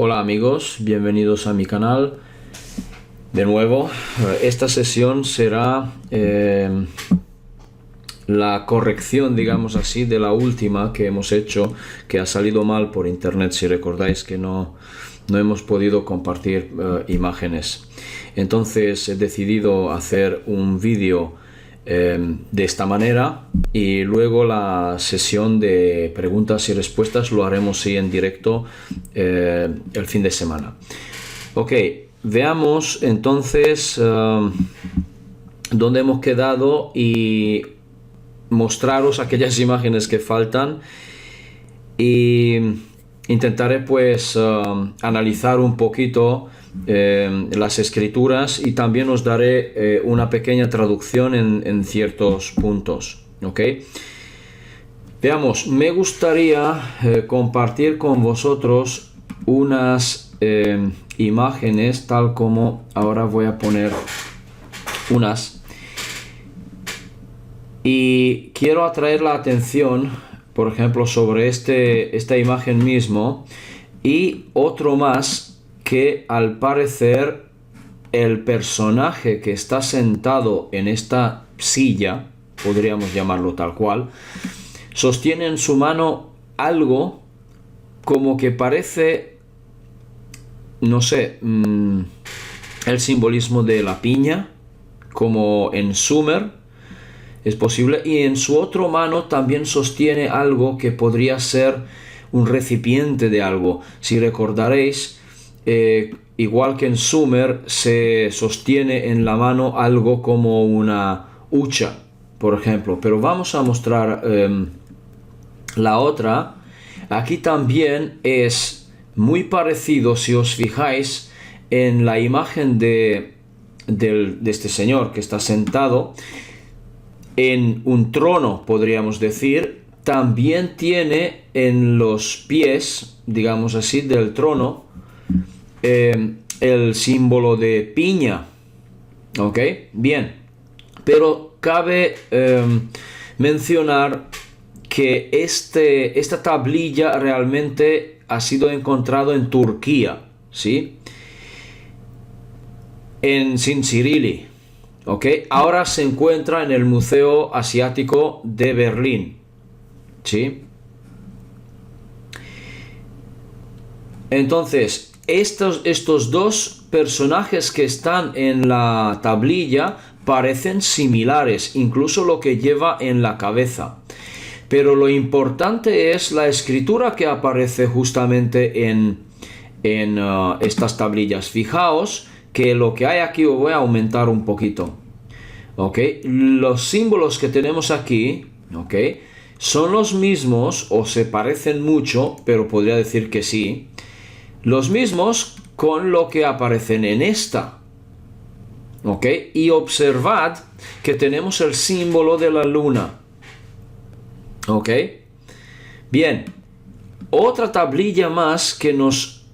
Hola amigos, bienvenidos a mi canal. De nuevo, esta sesión será la corrección, digamos así, de la última que hemos hecho, que ha salido mal por internet. Si recordáis que no hemos podido compartir imágenes. Entonces he decidido hacer un vídeo de esta manera, y luego la sesión de preguntas y respuestas lo haremos en directo el fin de semana. Ok, veamos entonces dónde hemos quedado y mostraros aquellas imágenes que faltan, y intentaré pues analizar un poquito las escrituras, y también os daré una pequeña traducción en ciertos puntos. ¿Ok? Veamos, me gustaría compartir con vosotros unas imágenes, tal como ahora voy a poner unas, y quiero atraer la atención, por ejemplo, sobre esta imagen mismo y otro más, que al parecer el personaje que está sentado en esta silla, podríamos llamarlo tal cual, sostiene en su mano algo como que parece, no sé, el simbolismo de la piña, como en Sumer, es posible, y en su otra mano también sostiene algo que podría ser un recipiente de algo. Si recordaréis, igual que en Sumer, se sostiene en la mano algo como una hucha, por ejemplo. Pero vamos a mostrar la otra. Aquí también es muy parecido, si os fijáis en la imagen de este señor que está sentado en un trono, podríamos decir. También tiene en los pies, digamos así, del trono el símbolo de piña. Ok, bien, pero cabe mencionar que esta tablilla realmente ha sido encontrado en Turquía, ¿sí? En Cincirili. Ok, ahora se encuentra en el Museo Asiático de Berlín, ¿sí? Entonces, estos dos personajes que están en la tablilla parecen similares, incluso lo que lleva en la cabeza. Pero lo importante es la escritura que aparece justamente en estas tablillas. Fijaos que lo que hay aquí, os voy a aumentar un poquito. ¿Ok? Los símbolos que tenemos aquí, ¿ok?, son los mismos, o se parecen mucho, pero podría decir que sí, los mismos con lo que aparecen en esta. ¿Ok? Y observad que tenemos el símbolo de la luna. ¿Ok? Bien. Otra tablilla más que nos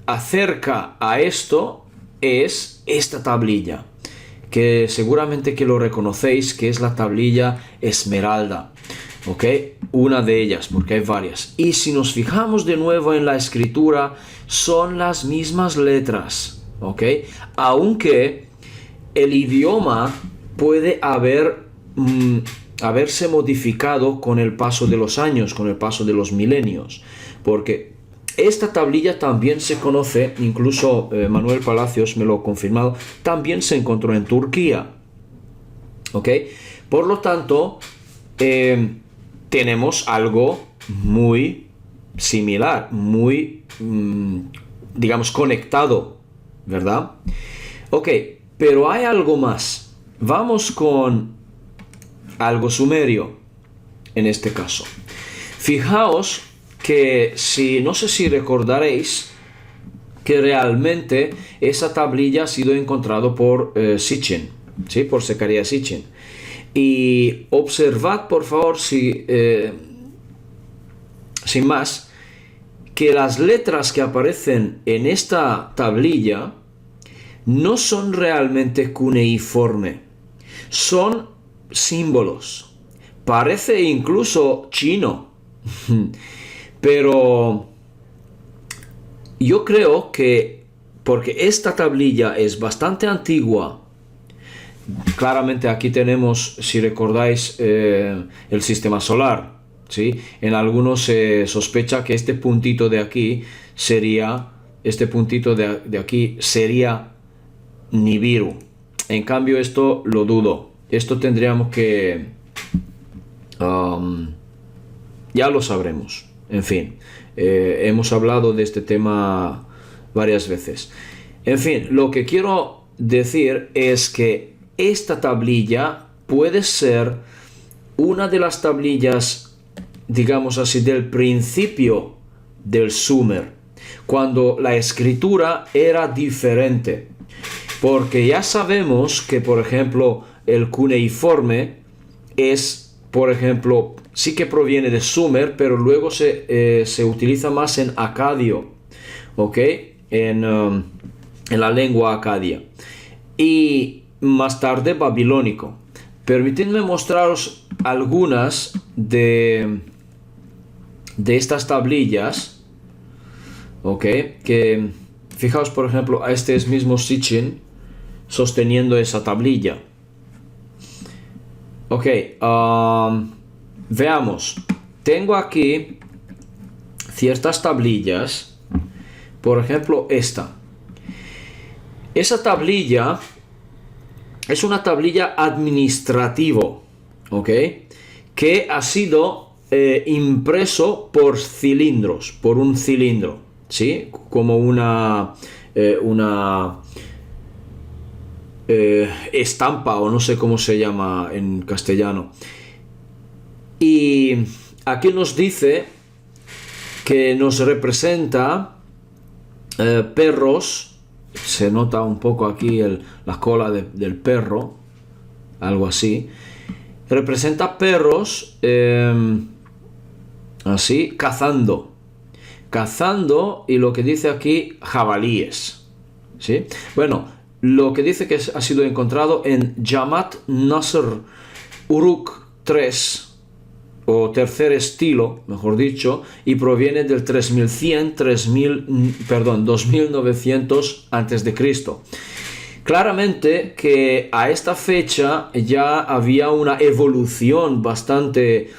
acerca a esto es esta tablilla, que seguramente que lo reconocéis, que es la tablilla esmeralda. ¿Ok? Una de ellas, porque hay varias. Y si nos fijamos de nuevo en la escritura, son las mismas letras. ¿Ok? Aunque el idioma puede haberse modificado con el paso de los años, con el paso de los milenios. Porque esta tablilla también se conoce, incluso Manuel Palacios me lo ha confirmado, también se encontró en Turquía. ¿Ok? Por lo tanto, tenemos algo muy similar, muy, digamos, conectado, ¿verdad? Ok, pero hay algo más. Vamos con algo sumerio, en este caso. Fijaos que no sé si recordaréis que realmente esa tablilla ha sido encontrada por Sitchin, ¿sí? Por Zecarías Sitchin. Y observad, por favor, sin más, que las letras que aparecen en esta tablilla no son realmente cuneiforme, son símbolos. Parece incluso chino, pero yo creo que porque esta tablilla es bastante antigua, claramente aquí tenemos, si recordáis, el sistema solar, ¿sí? En algunos se sospecha que este puntito de aquí sería, Nibiru. En cambio esto lo dudo. Esto tendríamos que... ya lo sabremos. En fin, hemos hablado de este tema varias veces. En fin, lo que quiero decir es que esta tablilla puede ser una de las tablillas, digamos así, del principio del Sumer, cuando la escritura era diferente. Porque ya sabemos que, por ejemplo, el cuneiforme es, por ejemplo, sí que proviene de Sumer, pero luego se utiliza más en acadio, ¿ok? En la lengua acadia. Y más tarde babilónico. Permitidme mostraros algunas de estas tablillas, ¿ok? Que, fijaos, por ejemplo, a este es mismo Sitchin sosteniendo esa tablilla. Ok, veamos. Tengo aquí ciertas tablillas. Por ejemplo, esta. Esa tablilla es una tablilla administrativo, ¿ok? Que ha sido impreso por cilindros, por un cilindro, ¿sí? Como una estampa, o no sé cómo se llama en castellano. Y aquí nos dice que nos representa perros. Se nota un poco aquí la cola del perro, algo así. Representa perros así, cazando, y lo que dice aquí, jabalíes, ¿sí? Bueno, lo que dice que ha sido encontrado en Jamaat Nasr Uruk 3, o tercer estilo, mejor dicho, y proviene del 2900 antes de Cristo. Claramente que a esta fecha ya había una evolución bastante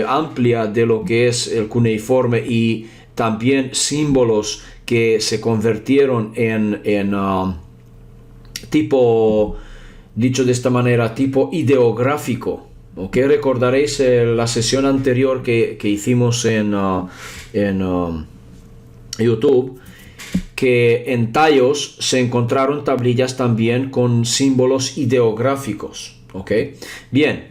amplia de lo que es el cuneiforme, y también símbolos que se convirtieron en tipo, dicho de esta manera, tipo ideográfico. ¿Ok? Recordaréis la sesión anterior que hicimos en YouTube, que en Tayos se encontraron tablillas también con símbolos ideográficos. ¿Ok? Bien.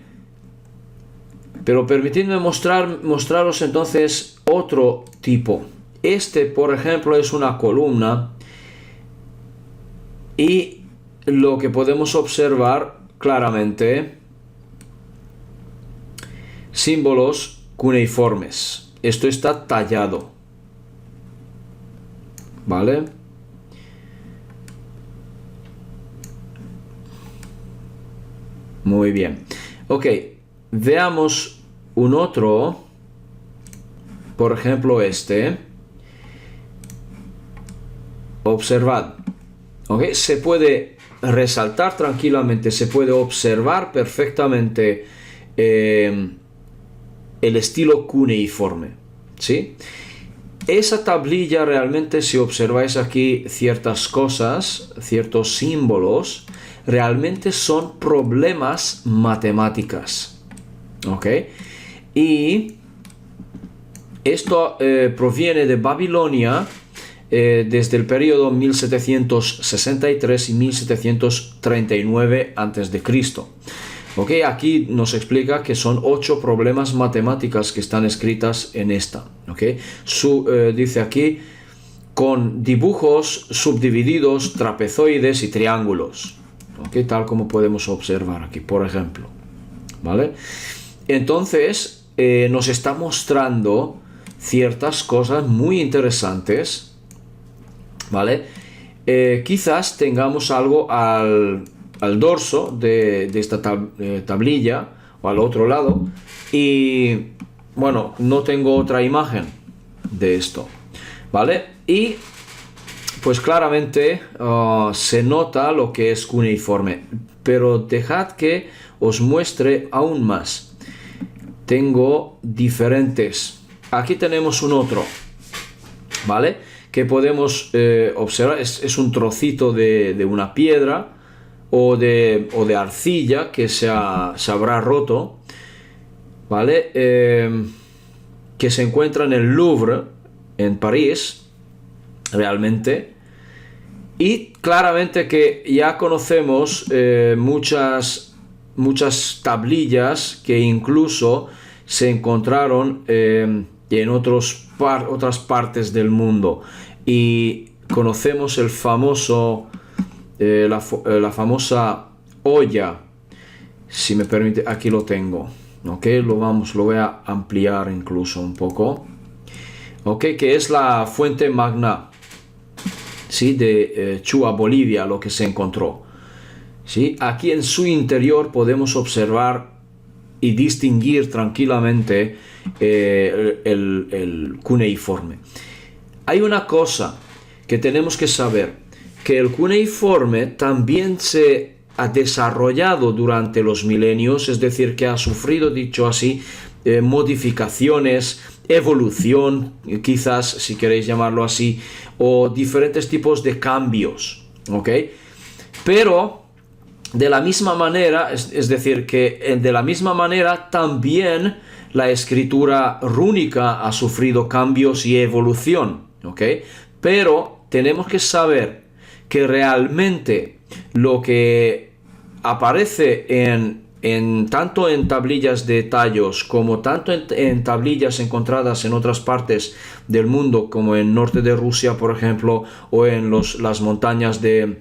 Pero permitidme mostraros entonces otro tipo. Este, por ejemplo, es una columna, y lo que podemos observar claramente, símbolos cuneiformes. Esto está tallado, ¿vale? Muy bien. Ok, veamos un otro. Por ejemplo, este. Observad. Ok, se puede resaltar tranquilamente, se puede observar perfectamente el estilo cuneiforme, ¿sí? Esa tablilla realmente, si observáis aquí ciertas cosas, ciertos símbolos, realmente son problemas matemáticas, ¿ok? Y esto proviene de Babilonia, desde el periodo 1763 y 1739 a.C. ¿Ok? Aquí nos explica que son 8 problemas matemáticas que están escritas en esta. ¿Ok? Dice aquí, con dibujos subdivididos, trapezoides y triángulos. ¿Ok? Tal como podemos observar aquí, por ejemplo. ¿Vale? Entonces, nos está mostrando ciertas cosas muy interesantes. ¿Vale? Quizás tengamos algo al dorso de esta tablilla, o al otro lado, y bueno, no tengo otra imagen de esto, ¿vale? Y pues claramente se nota lo que es cuneiforme, pero dejad que os muestre aún más. Tengo diferentes. Aquí tenemos un otro, ¿vale? Que podemos observar, es un trocito de una piedra o de arcilla que se habrá roto, ¿vale? Que se encuentra en el Louvre, en París, realmente. Y claramente que ya conocemos muchas tablillas que incluso se encontraron en otras partes del mundo. Y conocemos el famoso, la famosa olla, si me permite, aquí lo tengo. Ok, lo voy a ampliar incluso un poco. Ok, que es la fuente magna, ¿sí? De Chua, Bolivia, lo que se encontró. ¿Sí? Aquí en su interior podemos observar y distinguir tranquilamente el cuneiforme. Hay una cosa que tenemos que saber, que el cuneiforme también se ha desarrollado durante los milenios, es decir, que ha sufrido, dicho así, modificaciones, evolución, quizás, si queréis llamarlo así, o diferentes tipos de cambios, ¿ok? Pero de la misma manera, es decir, que de la misma manera también la escritura rúnica ha sufrido cambios y evolución, ¿ok? Pero tenemos que saber que realmente lo que aparece tanto en tablillas de tallos como tanto en tablillas encontradas en otras partes del mundo, como en norte de Rusia, por ejemplo, o en las montañas de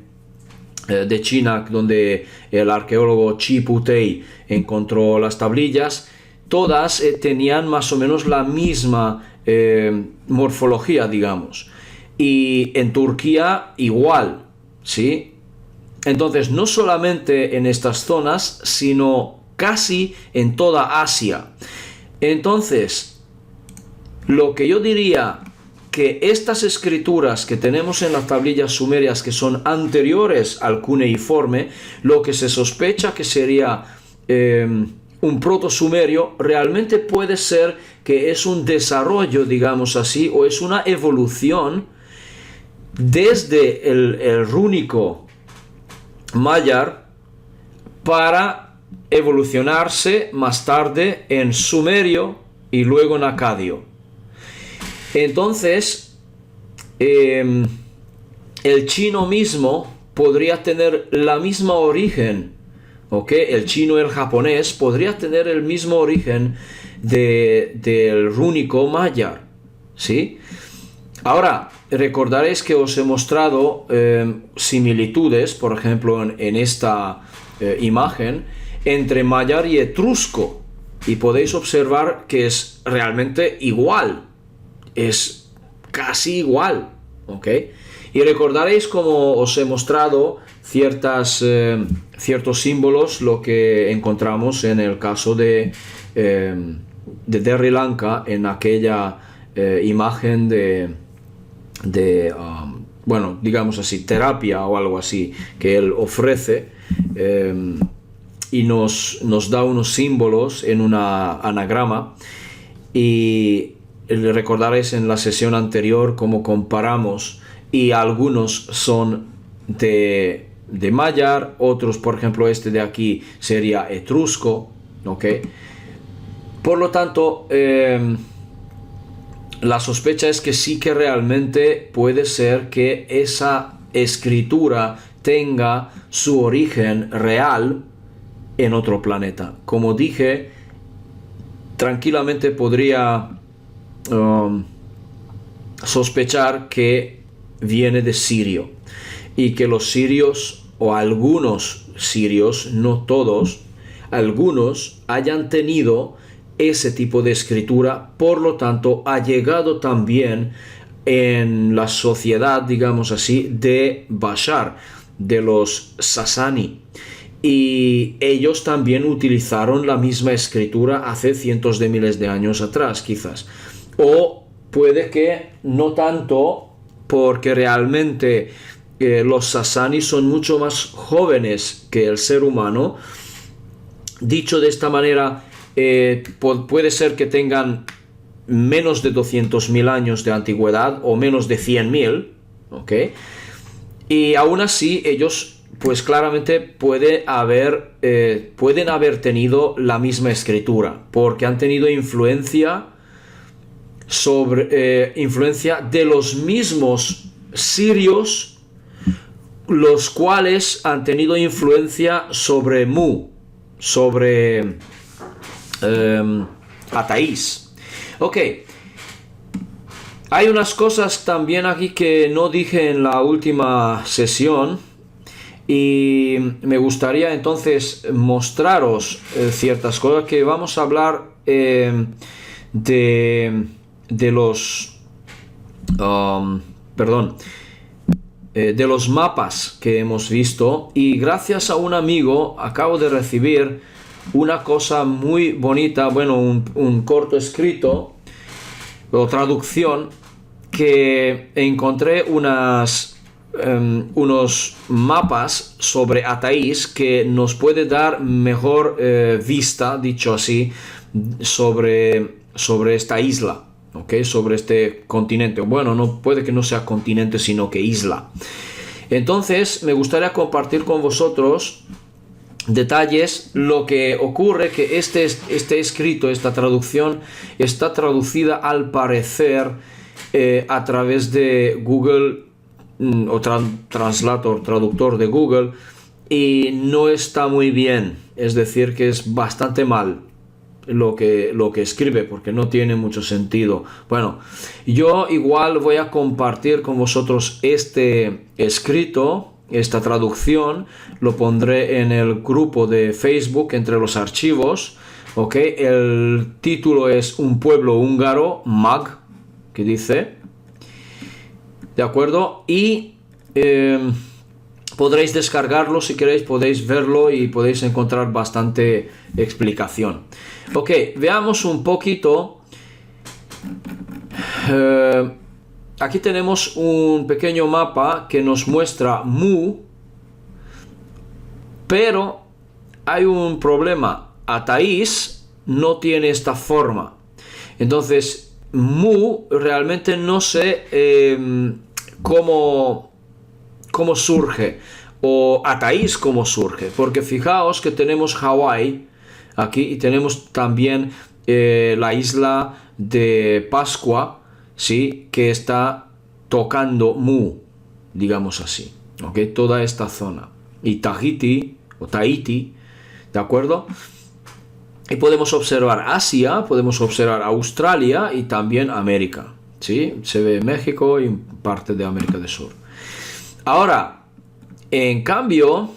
China, donde el arqueólogo Chi Putei encontró las tablillas, todas tenían más o menos la misma morfología, digamos. Y en Turquía igual, ¿sí? Entonces, no solamente en estas zonas, sino casi en toda Asia. Entonces, lo que yo diría, que estas escrituras que tenemos en las tablillas sumerias, que son anteriores al cuneiforme, lo que se sospecha que sería un proto-sumerio, realmente puede ser que es un desarrollo, digamos así, o es una evolución desde el rúnico mayar para evolucionarse más tarde en sumerio y luego en acadio. Entonces, el chino mismo podría tener la misma origen, ¿ok? El chino y el japonés podría tener el mismo origen del rúnico mayar, ¿sí? Ahora, recordaréis que os he mostrado similitudes, por ejemplo, en esta imagen, entre mayar y etrusco, y podéis observar que es realmente igual. Es casi igual, ¿ok? Y recordaréis como os he mostrado ciertos símbolos, lo que encontramos en el caso de Sri Lanka, en aquella imagen bueno, digamos así, terapia o algo así, que él ofrece y nos da unos símbolos en una anagrama. Y recordaréis en la sesión anterior cómo comparamos, y algunos son de mayar, otros, por ejemplo, este de aquí sería etrusco, ¿ok? Por lo tanto, la sospecha es que sí, que realmente puede ser que esa escritura tenga su origen real en otro planeta. Como dije, tranquilamente podría sospechar que viene de Sirio, y que los sirios, o algunos sirios, no todos, algunos hayan tenido ese tipo de escritura, por lo tanto ha llegado también en la sociedad, digamos así, de Bashar, de los Sasani, y ellos también utilizaron la misma escritura hace cientos de miles de años atrás, quizás. O puede que no tanto porque realmente los sasanis son mucho más jóvenes que el ser humano. Dicho de esta manera, puede ser que tengan menos de 200.000 años de antigüedad o menos de 100.000, ¿ok? Y aún así ellos pues claramente pueden haber tenido la misma escritura, porque han tenido influencia de los mismos sirios, los cuales han tenido influencia sobre Mu, sobre Ataís. Ok, hay unas cosas también aquí que no dije en la última sesión y me gustaría entonces mostraros ciertas cosas que vamos a hablar de los de los mapas que hemos visto, y gracias a un amigo acabo de recibir una cosa muy bonita, bueno, un corto escrito o traducción, que encontré unos mapas sobre Ataís que nos puede dar mejor vista, dicho así, sobre esta isla, ¿ok? Sobre este continente. Bueno, no puede que no sea continente, sino que isla. Entonces, me gustaría compartir con vosotros detalles. Lo que ocurre que este escrito, esta traducción, está traducida al parecer a través de Google o traductor de Google, y no está muy bien, es decir, que es bastante mal lo que escribe, porque no tiene mucho sentido. Bueno, yo igual voy a compartir con vosotros este escrito, esta traducción, lo pondré en el grupo de Facebook entre los archivos, ¿ok? El título es Un pueblo húngaro, MAG, que dice, ¿de acuerdo? Y podréis descargarlo si queréis, podéis verlo y podéis encontrar bastante explicación. Ok, veamos un poquito. Aquí tenemos un pequeño mapa que nos muestra Mu, pero hay un problema. Ataís no tiene esta forma. Entonces, Mu realmente no sé cómo surge, o Ataís cómo surge, porque fijaos que tenemos Hawái aquí y tenemos también la isla de Pascua, ¿sí? Que está tocando Mu, digamos así, ¿ok? Toda esta zona, y Tahiti o Tahiti, ¿de acuerdo? Y podemos observar Asia, podemos observar Australia y también América, ¿sí? Se ve México y parte de América del Sur. Ahora, en cambio,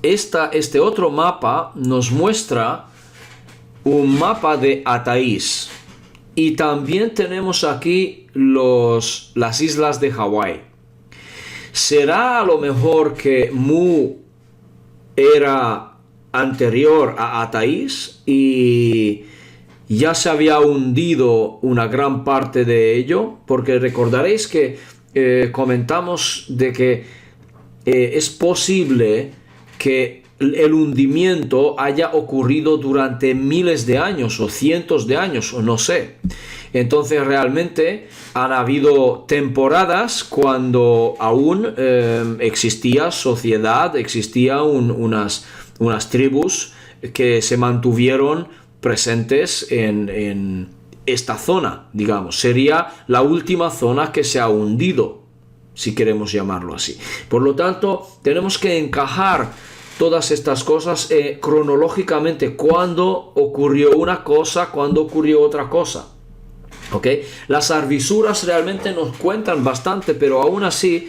este otro mapa nos muestra un mapa de Ataís, y también tenemos aquí las islas de Hawái. ¿Será a lo mejor que Mu era anterior a Ataís y ya se había hundido una gran parte de ello? Porque recordaréis que comentamos de que es posible que el hundimiento haya ocurrido durante miles de años o cientos de años, o no sé. Entonces realmente han habido temporadas cuando aún existía sociedad, existían unas tribus que se mantuvieron presentes en esta zona, digamos. Sería la última zona que se ha hundido, si queremos llamarlo así. Por lo tanto, tenemos que encajar todas estas cosas cronológicamente, cuando ocurrió una cosa, cuando ocurrió otra cosa. ¿Ok? Las arvisuras realmente nos cuentan bastante, pero aún así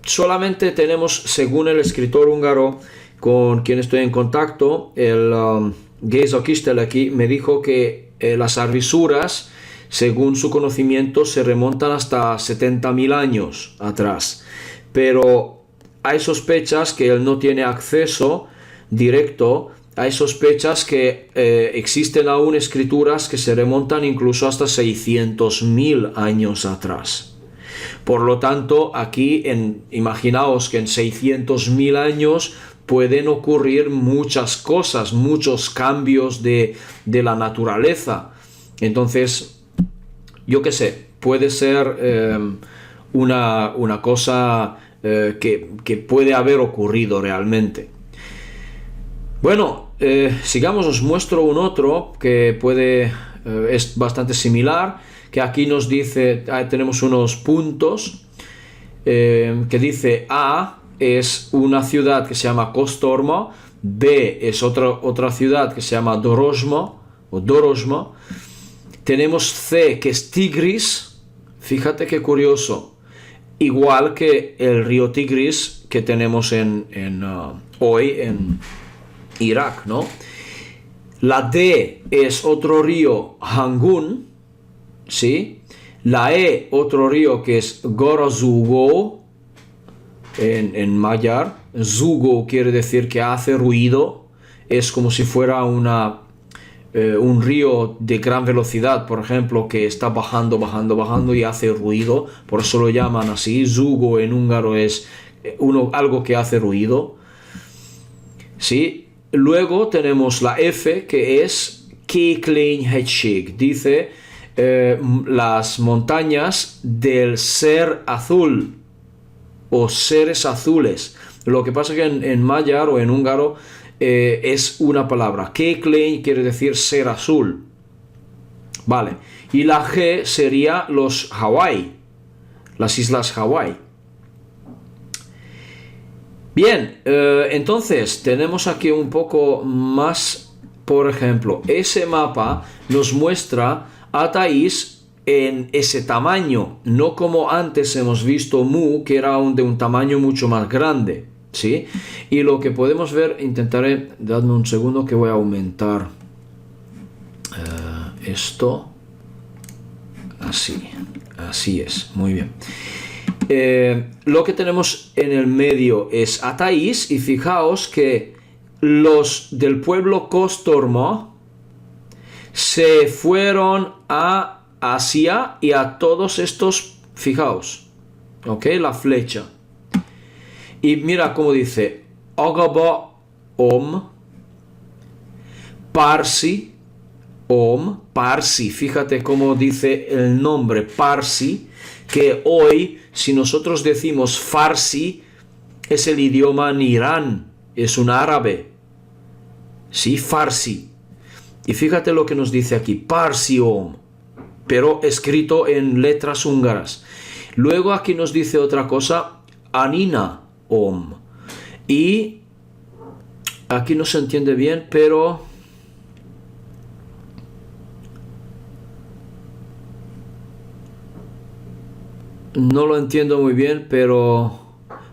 solamente tenemos, según el escritor húngaro con quien estoy en contacto, el Géza Kisteleki, me dijo que las arvisuras, según su conocimiento, se remontan hasta 70.000 años atrás, pero hay sospechas que él no tiene acceso directo hay sospechas que existen aún escrituras que se remontan incluso hasta 600.000 años atrás. Por lo tanto, aquí imaginaos que en 600.000 años pueden ocurrir muchas cosas, muchos cambios de la naturaleza. Entonces, yo qué sé, puede ser una cosa que puede haber ocurrido realmente. Bueno, sigamos, os muestro un otro que es bastante similar, que aquí nos dice, tenemos unos puntos, que dice A es una ciudad que se llama Kosztorma, B es otra ciudad que se llama Dorojma, tenemos C que es Tigris, fíjate qué curioso, igual que el río Tigris que tenemos hoy en Irak, ¿no? La D es otro río, Hangun, ¿sí? La E, otro río que es Gorazugo, en magyar. Zugo quiere decir que hace ruido, es como si fuera un río de gran velocidad, por ejemplo, que está bajando y hace ruido, por eso lo llaman así. Zugo en húngaro es algo que hace ruido, ¿sí? Luego tenemos la F, que es Kéklény-hegység, dice las montañas del ser azul o seres azules. Lo que pasa es que en magyar o en húngaro es una palabra. Kéklény quiere decir ser azul. Vale. Y la G sería los Hawái, las islas Hawái. Bien, entonces tenemos aquí un poco más, por ejemplo, ese mapa nos muestra a Taís en ese tamaño, no como antes hemos visto Mu, que era de un tamaño mucho más grande, ¿sí? Y lo que podemos ver, intentaré, dadme un segundo que voy a aumentar esto, así es, muy bien. Lo que tenemos en el medio es a Taís, y fijaos que los del pueblo Kosztorma se fueron a Asia y a todos estos, fijaos, ok, la flecha, y mira cómo dice Agaba Om, Parsi Om, Parsi, fíjate cómo dice el nombre Parsi, que hoy, si nosotros decimos Farsi, es el idioma en Irán, es un árabe, sí, Farsi. Y fíjate lo que nos dice aquí, Parsi Om, pero escrito en letras húngaras. Luego aquí nos dice otra cosa, Anina Om. Y aquí no se entiende bien, pero no lo entiendo muy bien, pero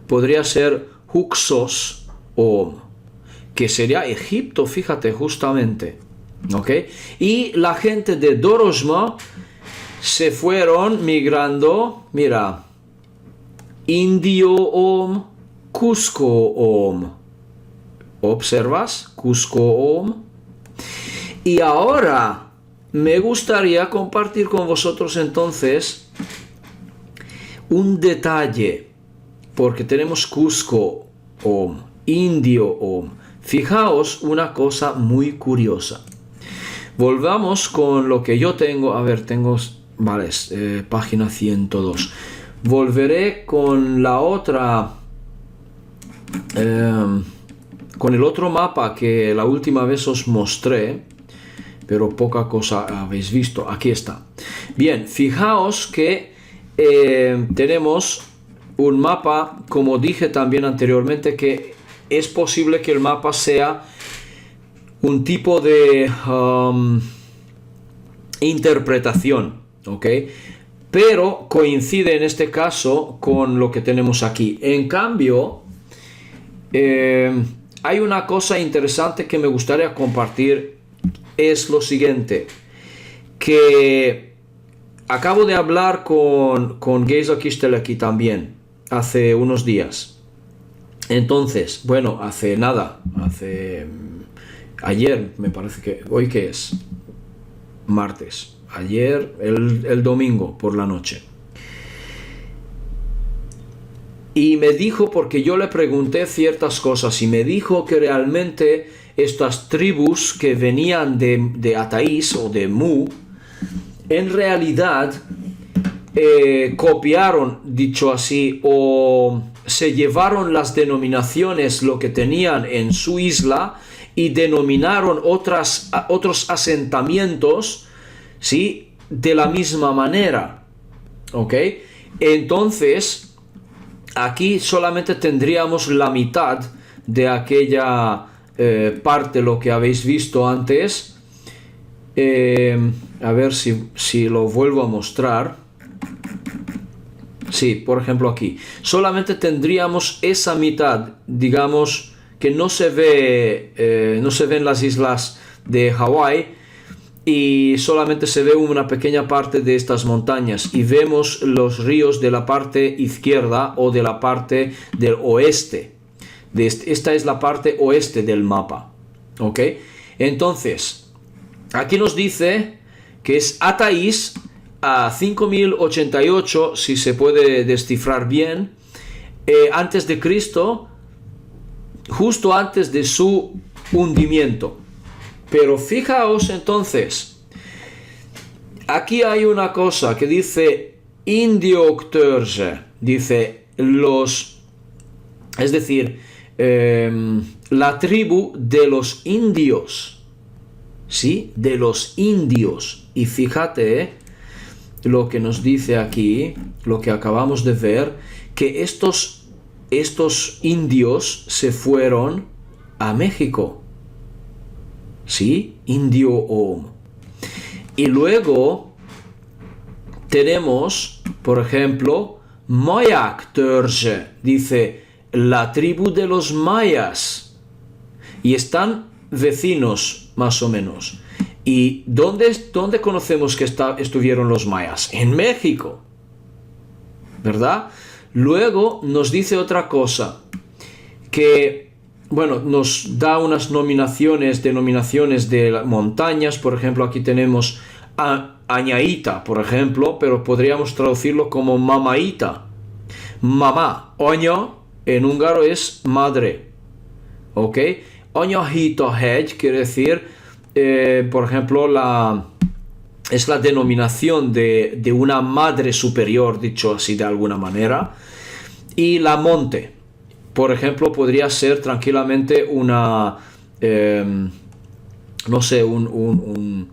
podría ser Huxos Om, que sería Egipto, fíjate, justamente. ¿Ok? Y la gente de Dorojma se fueron migrando, mira, Indio Om, Cusco Om. ¿Observas? Cusco Om. Y ahora me gustaría compartir con vosotros entonces un detalle, porque tenemos Cusco Om, Indio Om. Fijaos una cosa muy curiosa. Volvamos con lo que yo tengo. A ver, vale, página 102. Volveré con la otra, con el otro mapa que la última vez os mostré, pero poca cosa habéis visto. Aquí está. Bien, fijaos que tenemos un mapa, como dije también anteriormente, que es posible que el mapa sea un tipo de interpretación, ¿ok? Pero coincide en este caso con lo que tenemos aquí. En cambio, hay una cosa interesante que me gustaría compartir, es lo siguiente, que acabo de hablar con Géza Kisteleki también, hace unos días. Entonces, bueno, hace Ayer, me parece que... ¿Hoy qué es? Martes. Ayer, el domingo por la noche. Y me dijo, porque yo le pregunté ciertas cosas, y me dijo que realmente estas tribus que venían de Ataís o de Mu, en realidad copiaron, dicho así, o se llevaron las denominaciones, lo que tenían en su isla, y denominaron otros asentamientos, ¿sí?, de la misma manera. ¿Ok? Entonces... aquí solamente tendríamos la mitad de aquella parte, lo que habéis visto antes. A ver si lo vuelvo a mostrar. Sí, por ejemplo aquí. Solamente tendríamos esa mitad, digamos, que no se ve en las islas de Hawái. Y solamente se ve una pequeña parte de estas montañas y vemos los ríos de la parte izquierda o de la parte del oeste. Esta es la parte oeste del mapa. ¿Ok? Entonces, aquí nos dice que es Ataís a 5088, si se puede descifrar bien, antes de Cristo, justo antes de su hundimiento. Pero fijaos entonces, aquí hay una cosa que dice Indioktörje, dice es decir, la tribu de los indios, ¿sí? De los indios. Y fíjate lo que nos dice aquí, lo que acabamos de ver, que estos indios se fueron a México. ¿Sí? Indio Om. Y luego tenemos, por ejemplo, Mayaktörje, dice la tribu de los mayas. Y están vecinos, más o menos. ¿Y dónde conocemos que estuvieron los mayas? En México. ¿Verdad? Luego nos dice otra cosa, que... bueno, nos da unas denominaciones de montañas. Por ejemplo, aquí tenemos Añaita, por ejemplo, pero podríamos traducirlo como Mamaita. Mamá, Oño en húngaro es madre. ¿Ok? Oñahita hegy quiere decir, por ejemplo, es la denominación de una madre superior, dicho así de alguna manera. Y la monte, por ejemplo, podría ser tranquilamente una, no sé, un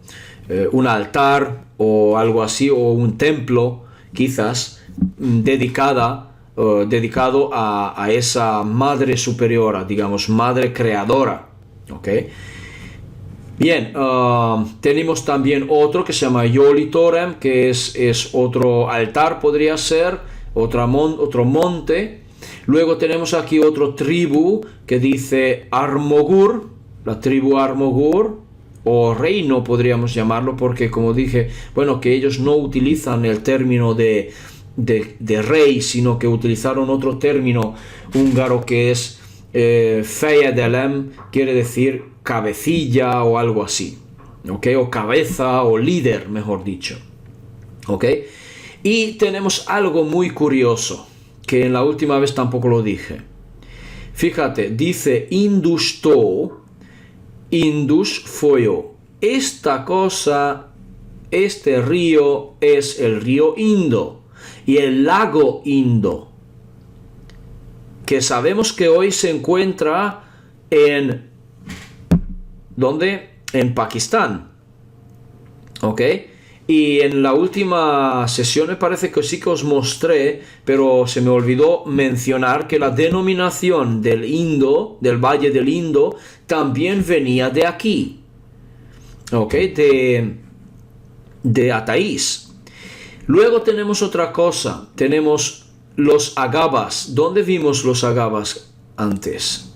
altar o algo así, o un templo, quizás, dedicado a esa madre superiora, digamos, madre creadora. ¿Ok? Bien, tenemos también otro que se llama Yolitorem, que es otro altar, podría ser, otro monte. Luego tenemos aquí otra tribu que dice Armogur, la tribu Armogur, o reino podríamos llamarlo, porque como dije, bueno, que ellos no utilizan el término de rey, sino que utilizaron otro término húngaro que es fejedelem, quiere decir cabecilla o algo así, ¿ok? O cabeza o líder, mejor dicho, ¿ok? Y tenemos algo muy curioso, que en la última vez tampoco lo dije. Fíjate, dice Industo, Indus Foyo. Esta cosa, este río es el río Indo y el lago Indo, que sabemos que hoy se encuentra en... ¿dónde? En Pakistán. ¿Ok? Y en la última sesión me parece que sí que os mostré, pero se me olvidó mencionar que la denominación del Indo, del Valle del Indo, también venía de aquí. ¿Ok? De Ataís. Luego tenemos otra cosa. Tenemos los agabas. ¿Dónde vimos los agabas antes?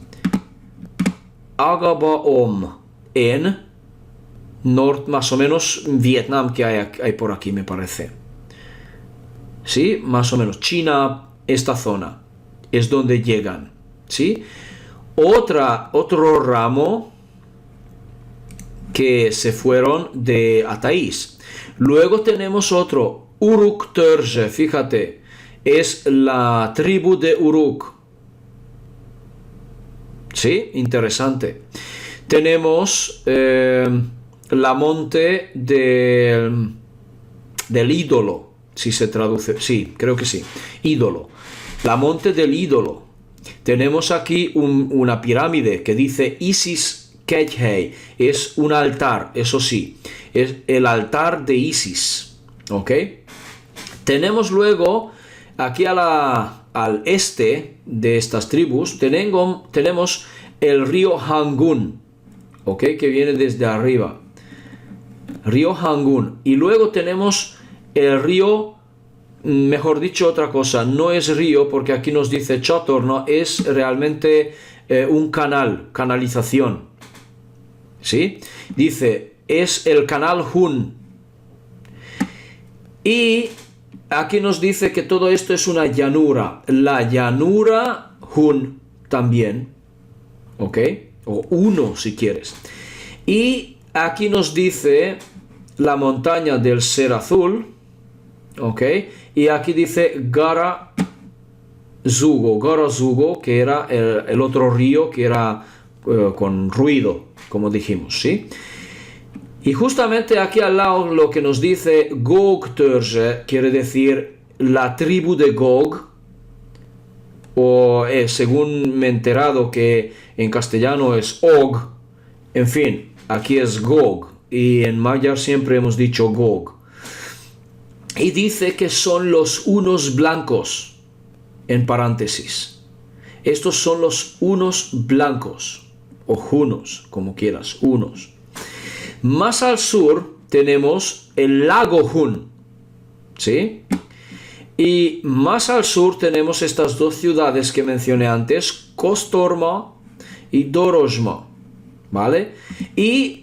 Agabaom. En más o menos Vietnam, que hay por aquí, me parece. ¿Sí? Más o menos. China, esta zona es donde llegan. ¿Sí? Otro ramo que se fueron de Ataís. Luego tenemos otro, Uruk Törje, fíjate, es la tribu de Uruk. Sí, interesante. Tenemos la monte del ídolo, si se traduce, sí, creo que sí, ídolo. La monte del ídolo. Tenemos aquí una pirámide que dice Isis Kejhei, es un altar, eso sí, es el altar de Isis, ¿ok? Tenemos luego, aquí al este de estas tribus, tenemos el río Hangun, ¿ok? Que viene desde arriba, río Hangun, y luego tenemos el río, mejor dicho otra cosa, no es río porque aquí nos dice Chotor, no, es realmente un canal, canalización, ¿sí? Dice, es el canal Hun. Y aquí nos dice que todo esto es una llanura, la llanura Hun también, ¿ok? O uno si quieres. Y aquí nos dice la montaña del Ser Azul, ¿ok? Y aquí dice Gara Zugo, que era el otro río que era con ruido, como dijimos, ¿sí? Y justamente aquí al lado lo que nos dice Gog Törje quiere decir la tribu de Gog, o según me he enterado que en castellano es Og, en fin, aquí es Gog, y en maya siempre hemos dicho Gog. Y dice que son los hunos blancos, en paréntesis. Estos son los hunos blancos, o hunos, como quieras, hunos. Más al sur tenemos el lago Hun, ¿sí? Y más al sur tenemos estas dos ciudades que mencioné antes, Kostroma y Dorojma, ¿vale? Y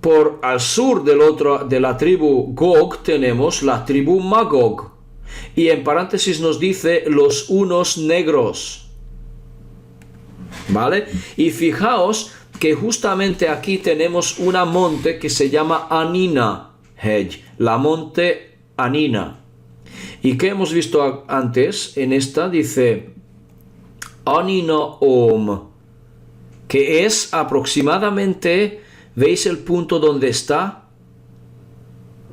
por al sur de la tribu Gog tenemos la tribu Magog. Y en paréntesis nos dice los hunos negros, ¿vale? Y fijaos que justamente aquí tenemos una monte que se llama Anina Hedge, la monte Anina. ¿Y qué hemos visto antes? En esta dice Anina Om, que es aproximadamente, ¿veis el punto donde está?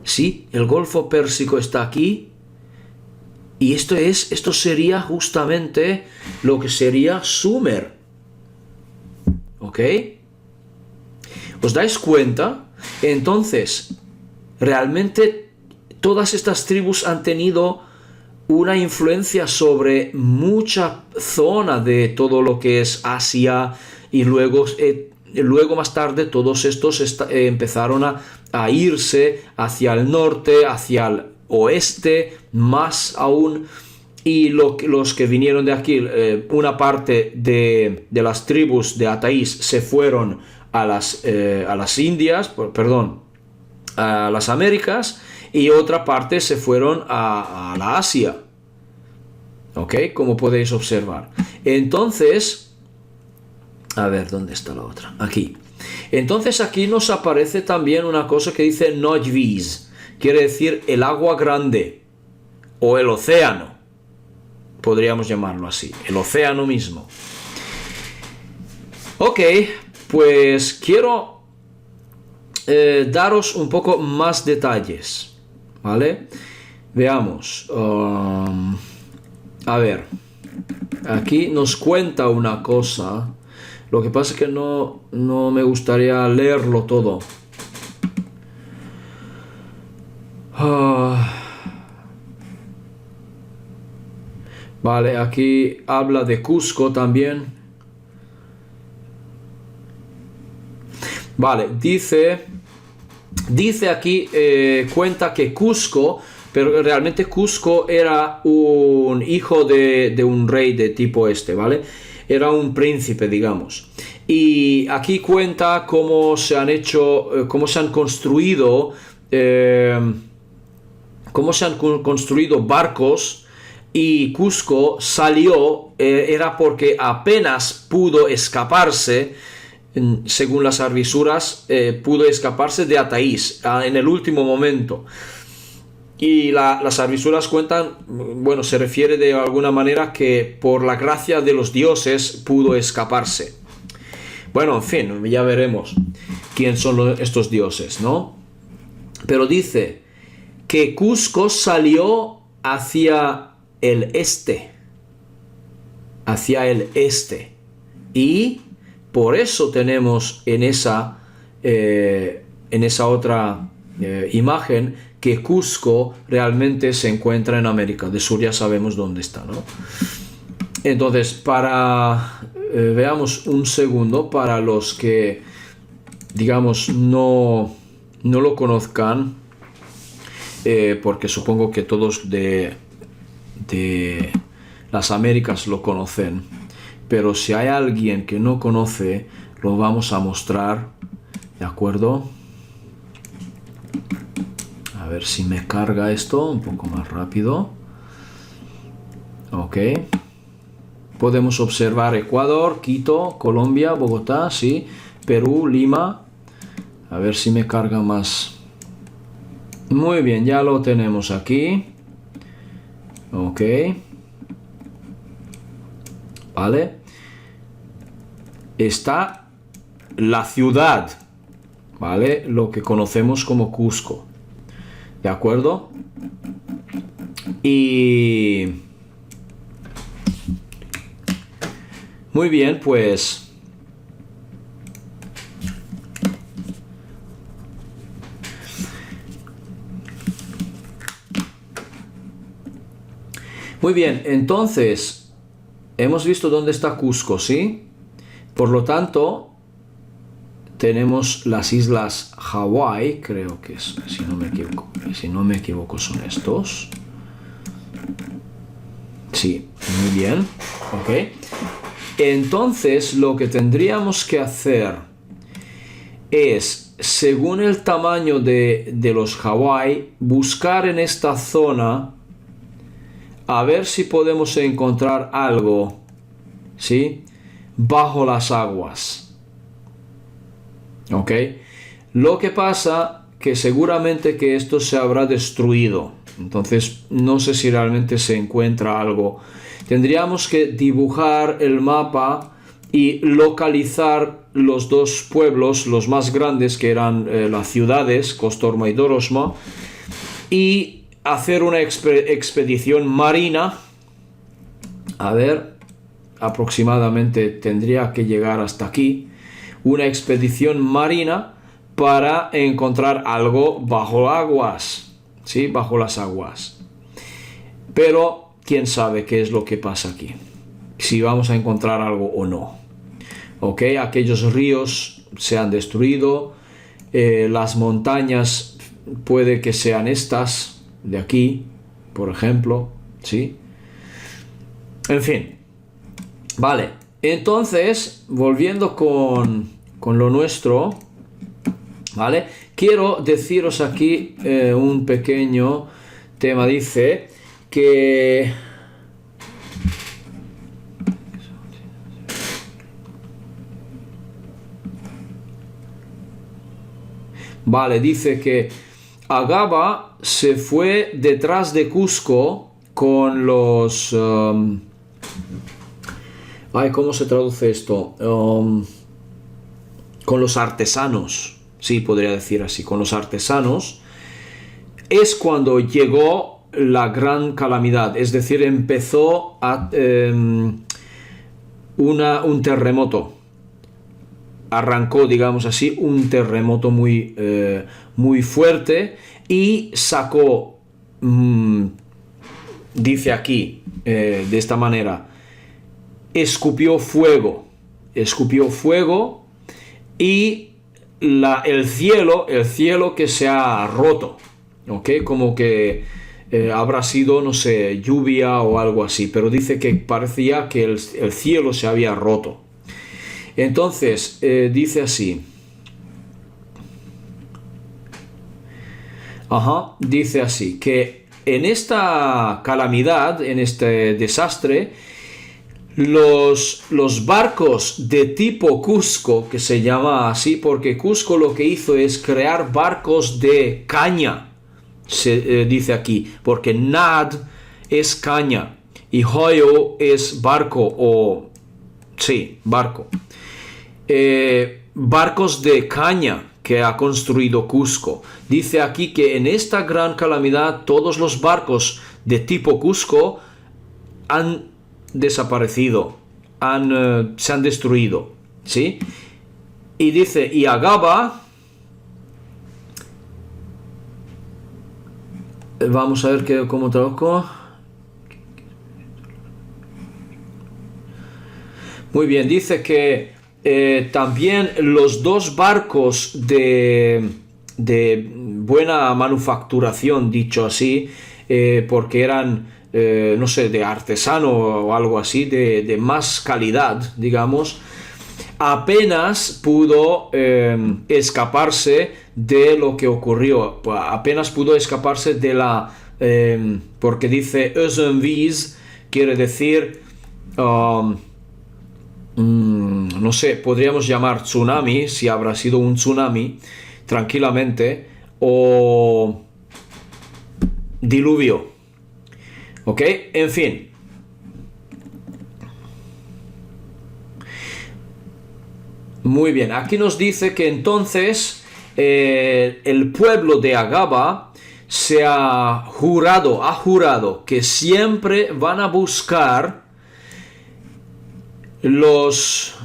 Sí, el Golfo Pérsico está aquí. Y esto sería justamente lo que sería Sumer. ¿Ok? ¿Os dais cuenta? Entonces, realmente todas estas tribus han tenido una influencia sobre mucha zona de todo lo que es Asia, y luego más tarde todos estos empezaron a irse hacia el norte, hacia el oeste, más aún. Y los que vinieron de aquí, una parte de las tribus de Ataís se fueron a las Indias, perdón, a las Américas, y otra parte se fueron a la Asia. ¿Ok? Como podéis observar. Entonces, a ver, ¿dónde está la otra? Aquí. Entonces aquí nos aparece también una cosa que dice Nojvis, quiere decir el agua grande, o el océano. Podríamos llamarlo así, el océano mismo. Ok, pues quiero daros un poco más detalles, ¿vale? Veamos. A ver, aquí nos cuenta una cosa. Lo que pasa es que no me gustaría leerlo todo. Vale, aquí habla de Cusco también. Vale, dice aquí, cuenta que Cusco, pero realmente Cusco era un hijo de un rey de tipo ¿vale? Era un príncipe, digamos. Y aquí cuenta cómo se han hecho, cómo se han construido barcos. Y Cusco salió, era porque apenas pudo escaparse según las avisuras, pudo escaparse de Ataís en el último momento. Y las avisuras cuentan, bueno, se refiere de alguna manera que por la gracia de los dioses pudo escaparse. Bueno, en fin, ya veremos quién son estos dioses, ¿no? Pero dice que Cusco salió hacia el este. Hacia el este. Y por eso tenemos en esa otra imagen que Cusco realmente se encuentra en América del Sur. Ya sabemos dónde está, ¿no? Entonces, veamos un segundo, para los que, digamos, no lo conozcan, porque supongo que todos de las Américas lo conocen, pero si hay alguien que no conoce, lo vamos a mostrar, ¿de acuerdo? A ver si me carga esto un poco más rápido. Ok. Podemos observar Ecuador, Quito, Colombia, Bogotá, sí, Perú, Lima. A ver si me carga más. Muy bien, ya lo tenemos aquí. Ok. Vale. Está la ciudad, ¿vale? Lo que conocemos como Cusco. ¿De acuerdo? Y muy bien, pues muy bien, entonces hemos visto dónde está Cusco, ¿sí? Por lo tanto, tenemos las islas Hawái, creo que es, si no me equivoco son estos. Sí, muy bien, ok. Entonces lo que tendríamos que hacer es, según el tamaño de los Hawái, buscar en esta zona a ver si podemos encontrar algo, ¿sí? Bajo las aguas. ¿Ok? Lo que pasa que seguramente que esto se habrá destruido. Entonces no sé si realmente se encuentra algo. Tendríamos que dibujar el mapa y localizar los dos pueblos, los más grandes, que eran las ciudades, Kostroma y Dorosma, y hacer una expedición marina. A ver, aproximadamente tendría que llegar hasta aquí. Una expedición marina para encontrar algo bajo aguas, ¿sí? Bajo las aguas. Pero quién sabe qué es lo que pasa aquí, si vamos a encontrar algo o no. Ok, aquellos ríos se han destruido, las montañas puede que sean estas de aquí, por ejemplo, ¿sí? En fin, vale, entonces volviendo con lo nuestro, ¿vale? Quiero deciros aquí un pequeño tema. Dice que vale, dice que Agaba se fue detrás de Cusco con los ¿cómo se traduce esto? Con los artesanos, sí, podría decir así, con los artesanos. Es cuando llegó la gran calamidad, es decir, empezó un terremoto. Arrancó, digamos así, un terremoto muy fuerte y sacó, dice aquí, de esta manera, escupió fuego y el cielo que se ha roto, ¿ok? Como que habrá sido, no sé, lluvia o algo así, pero dice que parecía que el cielo se había roto. Entonces, dice así. Dice así, que en esta calamidad, en este desastre, Los barcos de tipo Cusco, que se llama así porque Cusco lo que hizo es crear barcos de caña, se dice aquí, porque nad es caña y hoyo es barco o... sí, barco. Barcos de caña que ha construido Cusco. Dice aquí que en esta gran calamidad todos los barcos de tipo Cusco han desaparecido, se han destruido, ¿sí? Y dice, y Agaba, vamos a ver cómo traduzco. Muy bien, dice que también los dos barcos de buena manufacturación, dicho así, porque eran no sé, de artesano o algo así, de más calidad, digamos, apenas pudo escaparse de lo que ocurrió, apenas pudo escaparse de la, porque dice Ösenwies, quiere decir, no sé, podríamos llamar tsunami, si habrá sido un tsunami, tranquilamente, o diluvio. ¿Ok? En fin. Muy bien. Aquí nos dice que entonces el pueblo de Agaba se ha jurado que siempre van a buscar los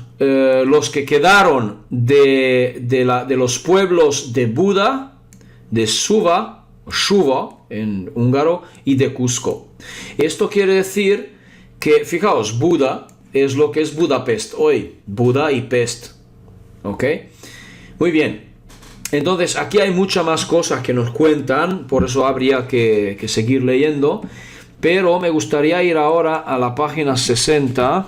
que quedaron de los pueblos de Buda, de Shuva en húngaro, y de Cusco. Esto quiere decir que, fijaos, Buda es lo que es Budapest hoy, Buda y Pest, ¿ok? Muy bien, entonces aquí hay muchas más cosas que nos cuentan, por eso habría que seguir leyendo, pero me gustaría ir ahora a la página 60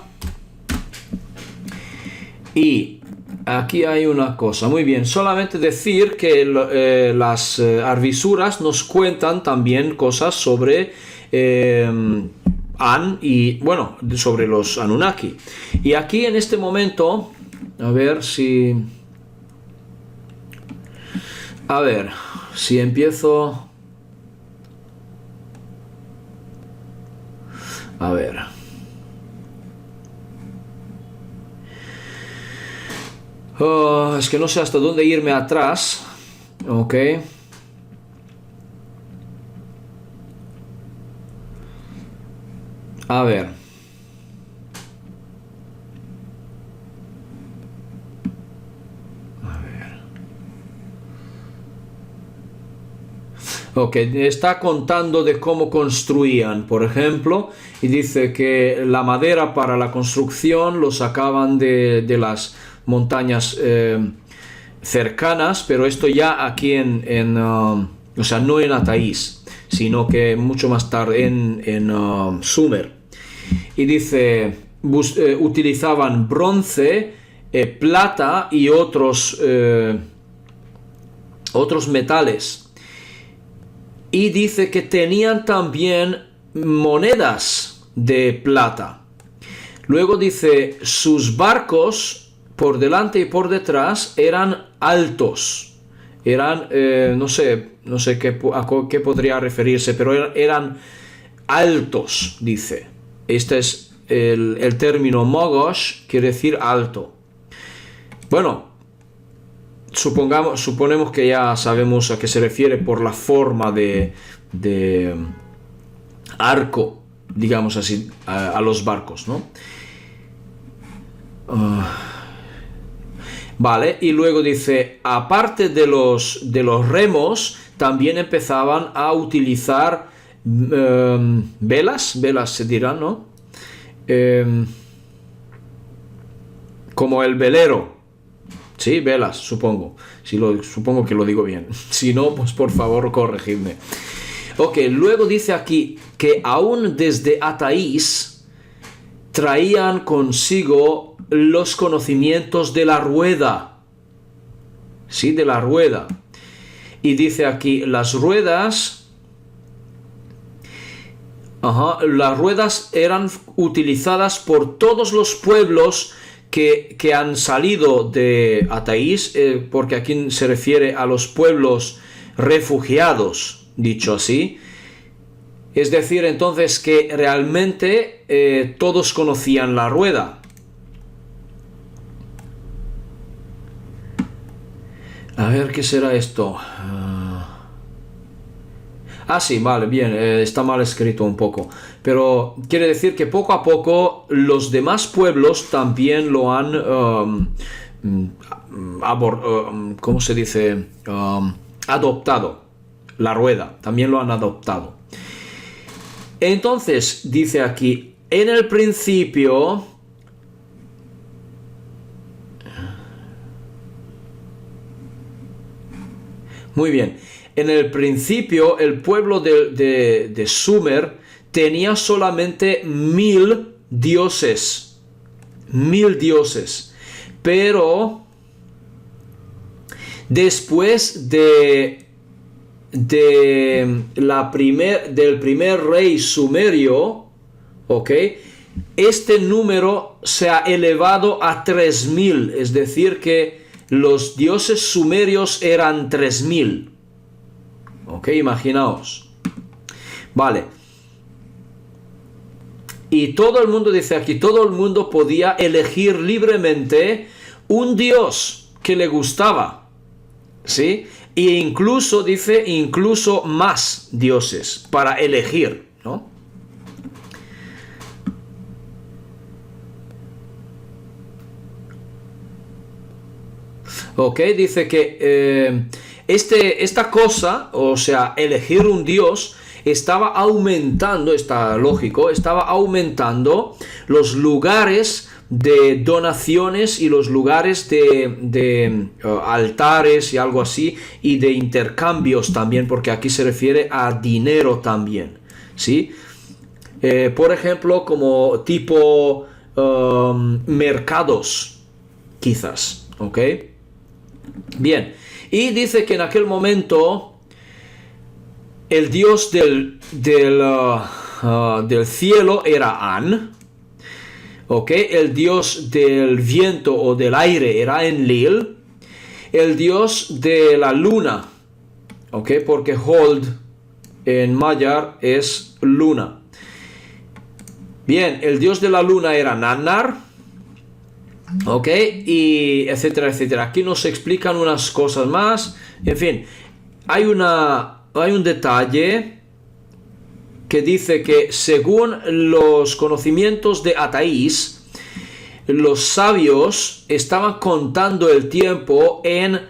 y aquí hay una cosa, muy bien, solamente decir que las arvisuras nos cuentan también cosas sobre An y, bueno, sobre los Anunnaki. Y aquí en este momento, a ver si empiezo, a ver. Es que no sé hasta dónde irme atrás. Ok. A ver. Ok, está contando de cómo construían, por ejemplo, y dice que la madera para la construcción lo sacaban de las montañas cercanas, pero esto ya aquí o sea, no en Ataís, sino que mucho más tarde en Sumer. Y dice, utilizaban bronce, plata y otros metales. Y dice que tenían también monedas de plata. Luego dice, sus barcos por delante y por detrás eran altos. Eran, no sé a qué podría referirse, pero eran altos, dice. Este es el término mogosh, quiere decir alto. Bueno, suponemos que ya sabemos a qué se refiere por la forma de arco, digamos así, a los barcos, ¿no? Vale, y luego dice, aparte de los remos, también empezaban a utilizar velas se dirán, ¿no? Como el velero. Sí, velas, supongo. Supongo que lo digo bien. Si no, pues por favor, corregidme. Ok, luego dice aquí que aún desde Ataís traían consigo los conocimientos de la rueda. Sí, de la rueda. Y dice aquí, las ruedas Las ruedas eran utilizadas por todos los pueblos que han salido de Ataís, porque aquí se refiere a los pueblos refugiados, dicho así. Es decir, entonces que realmente todos conocían la rueda. A ver, ¿qué será esto? Sí, vale, bien, está mal escrito un poco. Pero quiere decir que poco a poco los demás pueblos también lo han, ¿cómo se dice? Adoptado. La rueda, también lo han adoptado. Entonces, dice aquí, en el principio... Muy bien. En el principio, el pueblo de Sumer tenía solamente 1000 dioses. 1000 dioses. Pero después del primer rey sumerio, ¿ok? Este número se ha elevado a 3000. Es decir, que los dioses sumerios eran 3000. Ok, imaginaos. Vale. Y todo el mundo, dice aquí, todo el mundo podía elegir libremente un dios que le gustaba. ¿Sí? E incluso, dice, incluso más dioses para elegir, ¿no? Ok, dice que esta cosa, o sea, elegir un dios, estaba aumentando, está lógico, estaba aumentando los lugares de donaciones y los lugares de altares y algo así, y de intercambios también, porque aquí se refiere a dinero también, ¿sí? Por ejemplo, como tipo mercados, quizás, ¿ok? Bien, y dice que en aquel momento el dios del cielo era An, ¿ok? El dios del viento o del aire era Enlil, el dios de la luna, ¿ok? Porque Hold en Magyar es luna. Bien, el dios de la luna era Nannar, ok, y etcétera, etcétera. Aquí nos explican unas cosas más. En fin, hay un detalle que dice que según los conocimientos de Ataís, los sabios estaban contando el tiempo en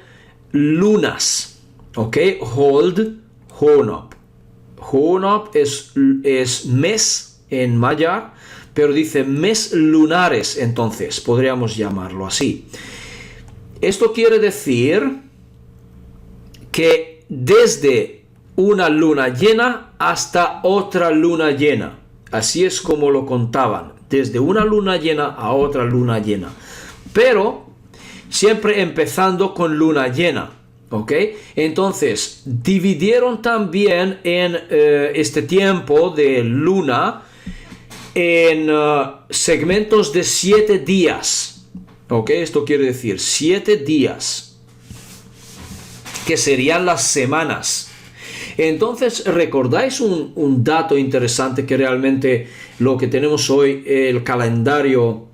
lunas, ok. Hold, Honop. Honop es mes en Magyar, pero dice mes lunares, entonces podríamos llamarlo así. Esto quiere decir que desde una luna llena hasta otra luna llena, así es como lo contaban, desde una luna llena a otra luna llena, pero siempre empezando con luna llena, ¿ok? Entonces dividieron también en este tiempo de luna en segmentos de 7 días, ¿ok? Esto quiere decir 7 días, que serían las semanas. Entonces, ¿recordáis un dato interesante? Que realmente lo que tenemos hoy, el calendario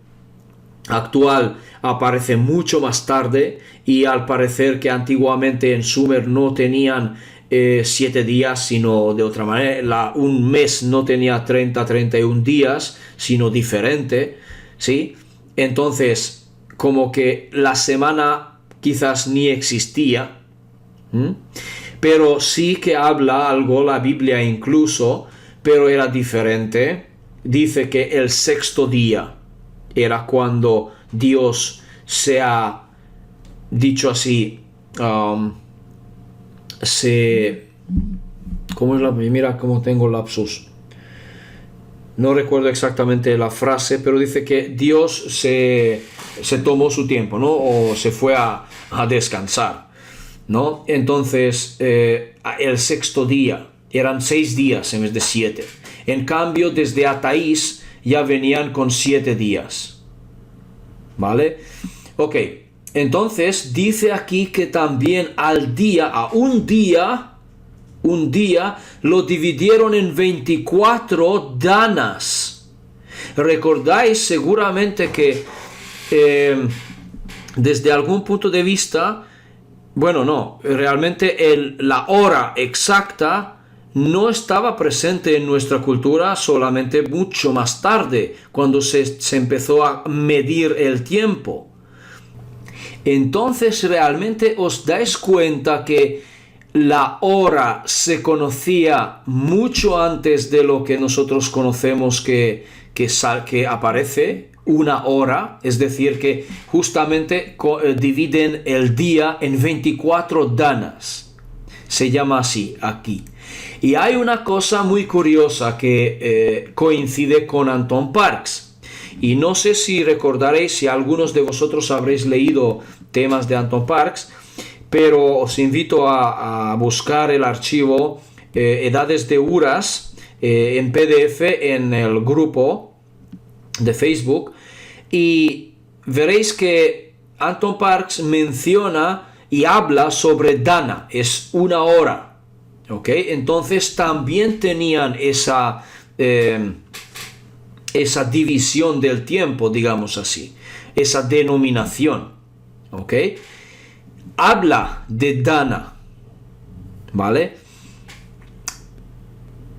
actual, aparece mucho más tarde, y al parecer que antiguamente en Sumer no tenían 7 días, sino de otra manera. Un mes no tenía 31 días, sino diferente, ¿sí? Entonces, como que la semana quizás ni existía, pero sí que habla algo la Biblia incluso, pero era diferente. Dice que el sexto día era cuando Dios se ha, dicho así, ¿cómo es mira cómo tengo lapsus? No recuerdo exactamente la frase, pero dice que Dios se tomó su tiempo, ¿no? O se fue a descansar, ¿no? Entonces, el sexto día, eran 6 días en vez de 7. En cambio, desde Ataís ya venían con 7 días. ¿Vale? Ok, entonces dice aquí que también a un día, lo dividieron en 24 danas. Recordáis seguramente que desde algún punto de vista, bueno, no, realmente la hora exacta no estaba presente en nuestra cultura solamente mucho más tarde, cuando se empezó a medir el tiempo. Entonces realmente os dais cuenta que la hora se conocía mucho antes de lo que nosotros conocemos que aparece una hora, es decir, que justamente dividen el día en 24 danas. Se llama así aquí. Y hay una cosa muy curiosa que coincide con Anton Parks. Y no sé si recordaréis, si algunos de vosotros habréis leído temas de Anton Parks, pero os invito a buscar el archivo Edades de Uras en PDF en el grupo de Facebook y veréis que Anton Parks menciona y habla sobre dana, es una hora, ¿ok? Entonces también tenían esa división del tiempo, digamos así, esa denominación, ¿ok? Habla de dana, ¿vale?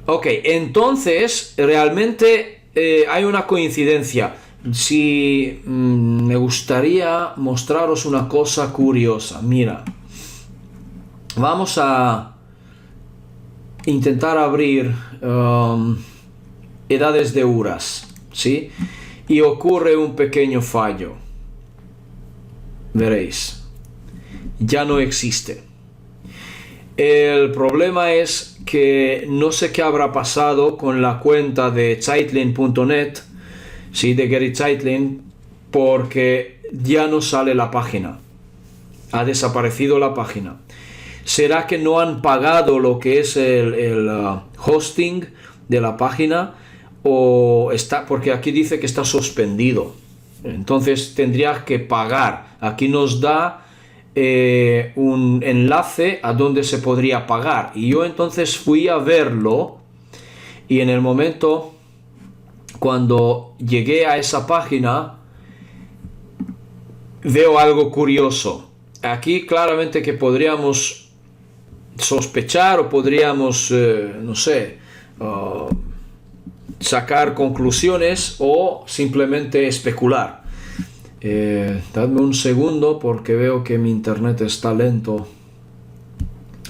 Ok, entonces realmente hay una coincidencia. Si me gustaría mostraros una cosa curiosa. Mira, vamos a intentar abrir Edades de Uras, ¿sí? Y ocurre un pequeño fallo. Veréis, ya no existe. El problema es que no sé qué habrá pasado con la cuenta de Zeitlin.net, ¿sí? De Gary Zeitlin, porque ya no sale la página. Ha desaparecido la página. ¿Será que no han pagado lo que es el hosting de la página? O está, porque aquí dice que está suspendido. Entonces tendrías que pagar. Aquí nos da un enlace a donde se podría pagar. Y yo entonces fui a verlo. Y en el momento, cuando llegué a esa página, veo algo curioso. Aquí claramente que podríamos sospechar o podríamos, no sé, sacar conclusiones o simplemente especular. Dadme un segundo porque veo que mi internet está lento.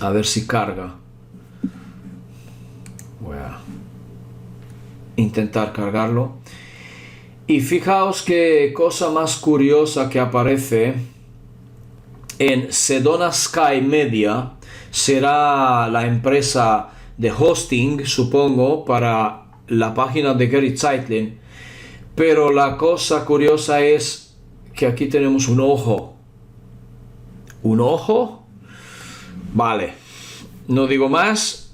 A ver si carga. Voy a intentar cargarlo. Y fijaos qué cosa más curiosa que aparece en Sedona Sky Media. Será la empresa de hosting, supongo, para la página de Gary Zeitlin. Pero la cosa curiosa es que aquí tenemos un ojo. ¿Un ojo? Vale. No digo más.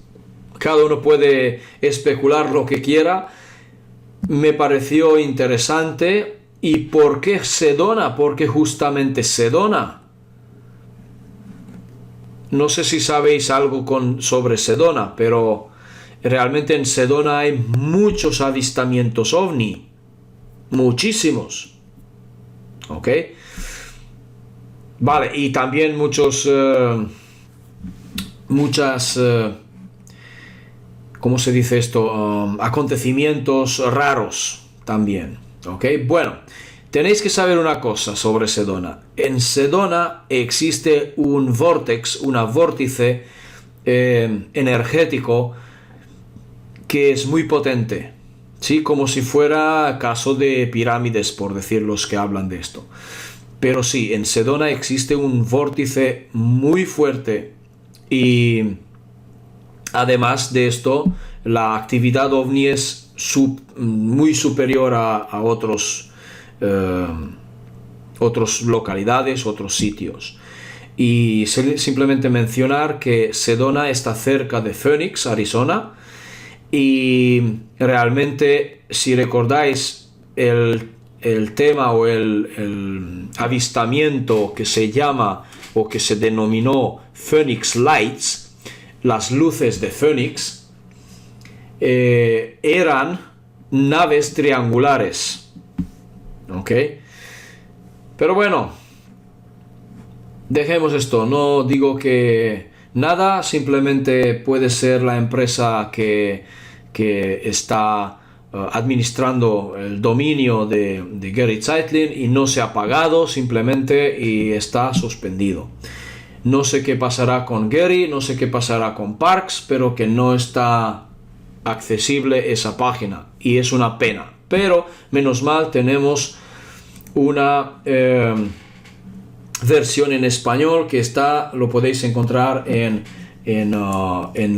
Cada uno puede especular lo que quiera. Me pareció interesante. ¿Y por qué Sedona? Porque justamente Sedona. No sé si sabéis algo sobre Sedona, pero realmente en Sedona hay muchos avistamientos ovni. Muchísimos. ¿Ok? Vale, y también muchas, ¿cómo se dice esto? Acontecimientos raros también. ¿Ok? Bueno, tenéis que saber una cosa sobre Sedona. En Sedona existe un vórtice energético que es muy potente, ¿sí? Como si fuera caso de pirámides, por decir los que hablan de esto. Pero sí, en Sedona existe un vórtice muy fuerte y además de esto, la actividad ovni es muy superior a otras localidades, otros sitios. Y simplemente mencionar que Sedona está cerca de Phoenix, Arizona, Y realmente, si recordáis el tema o el avistamiento que se llama o que se denominó Phoenix Lights, las luces de Phoenix, eran naves triangulares. ¿Ok? Pero bueno, dejemos esto. No digo que nada, simplemente puede ser la empresa que está administrando el dominio de Gary Zeitlin y no se ha pagado simplemente y está suspendido. No sé qué pasará con Gary, no sé qué pasará con Parks, pero que no está accesible esa página y es una pena. Pero menos mal tenemos una versión en español que lo podéis encontrar en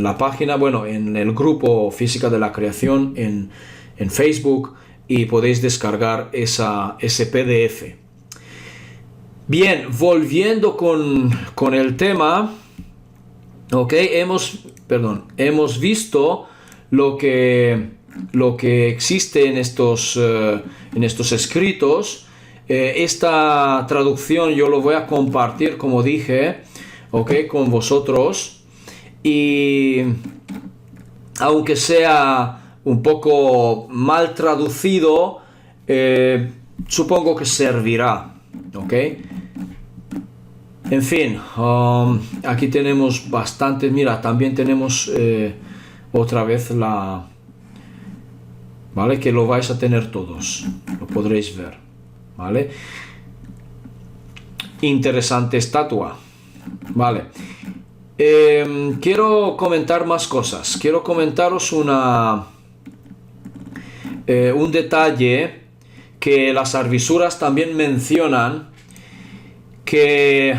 la página, bueno, en el grupo Física de la Creación en Facebook, y podéis descargar ese PDF. Bien, volviendo con el tema, ok, hemos visto lo que existe en estos escritos. Esta traducción yo lo voy a compartir, como dije, ok, con vosotros, y aunque sea un poco mal traducido, supongo que servirá, ok. En fin, aquí tenemos bastantes. Mira, también tenemos otra vez ¿vale? Que lo vais a tener todos, lo podréis ver, ¿vale? Interesante estatua, ¿vale? Quiero comentar más cosas. Quiero comentaros un detalle que las arvisuras también mencionan, que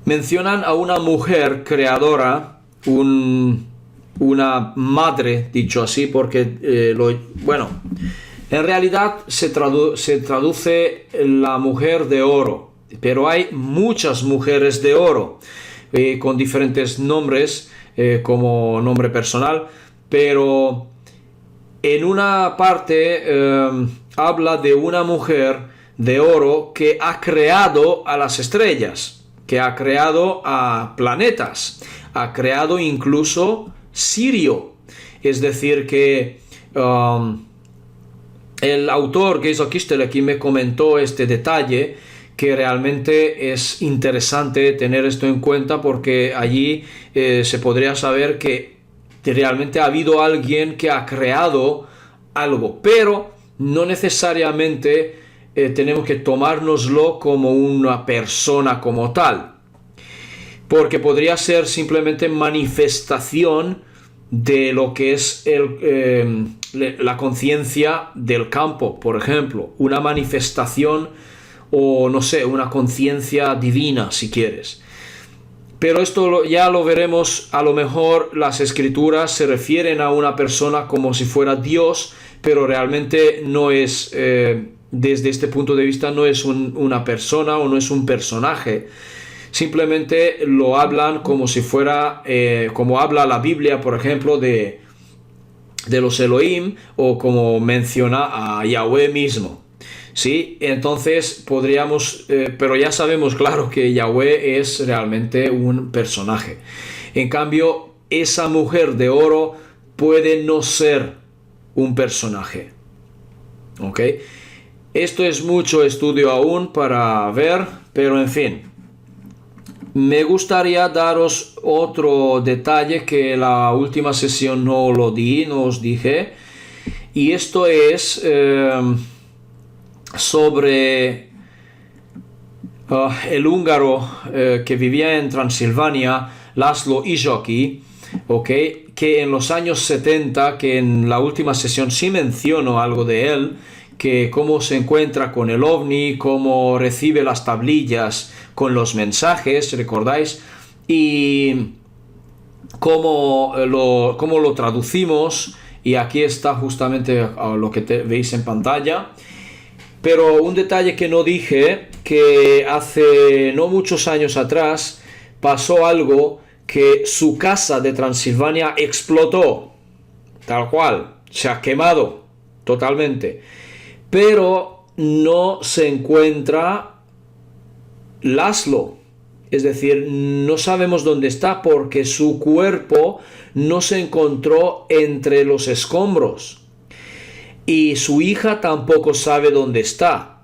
mencionan a una mujer creadora, una madre, dicho así, porque bueno, en realidad se traduce la mujer de oro, pero hay muchas mujeres de oro con diferentes nombres como nombre personal, pero en una parte habla de una mujer de oro que ha creado a las estrellas, que ha creado a planetas, ha creado incluso Sirio. Es decir que el autor Geisel Kistel aquí me comentó este detalle, que realmente es interesante tener esto en cuenta, porque allí se podría saber que realmente ha habido alguien que ha creado algo, pero no necesariamente tenemos que tomárnoslo como una persona como tal, porque podría ser simplemente manifestación de lo que es la conciencia del campo, por ejemplo, una manifestación, o no sé, una conciencia divina, si quieres. Pero esto ya lo veremos. A lo mejor las escrituras se refieren a una persona como si fuera Dios, pero realmente no es, desde este punto de vista, no es una persona o no es un personaje. Simplemente lo hablan como si fuera, como habla la Biblia, por ejemplo, de los Elohim, o como menciona a Yahweh mismo. Sí, entonces podríamos, pero ya sabemos, claro, que Yahweh es realmente un personaje. En cambio, esa mujer de oro puede no ser un personaje. ¿Ok? Esto es mucho estudio aún para ver, pero en fin. Me gustaría daros otro detalle que la última sesión no os dije, y esto es sobre el húngaro que vivía en Transilvania, László Izsaki, ¿okay? Que en los años 70, que en la última sesión sí menciono algo de él, que cómo se encuentra con el ovni, cómo recibe las tablillas con los mensajes, ¿recordáis? Y cómo lo traducimos, y aquí está justamente lo que veis en pantalla. Pero un detalle que no dije, que hace no muchos años atrás pasó algo que su casa de Transilvania explotó, tal cual, se ha quemado totalmente, pero no se encuentra Laszlo, es decir, no sabemos dónde está porque su cuerpo no se encontró entre los escombros y su hija tampoco sabe dónde está,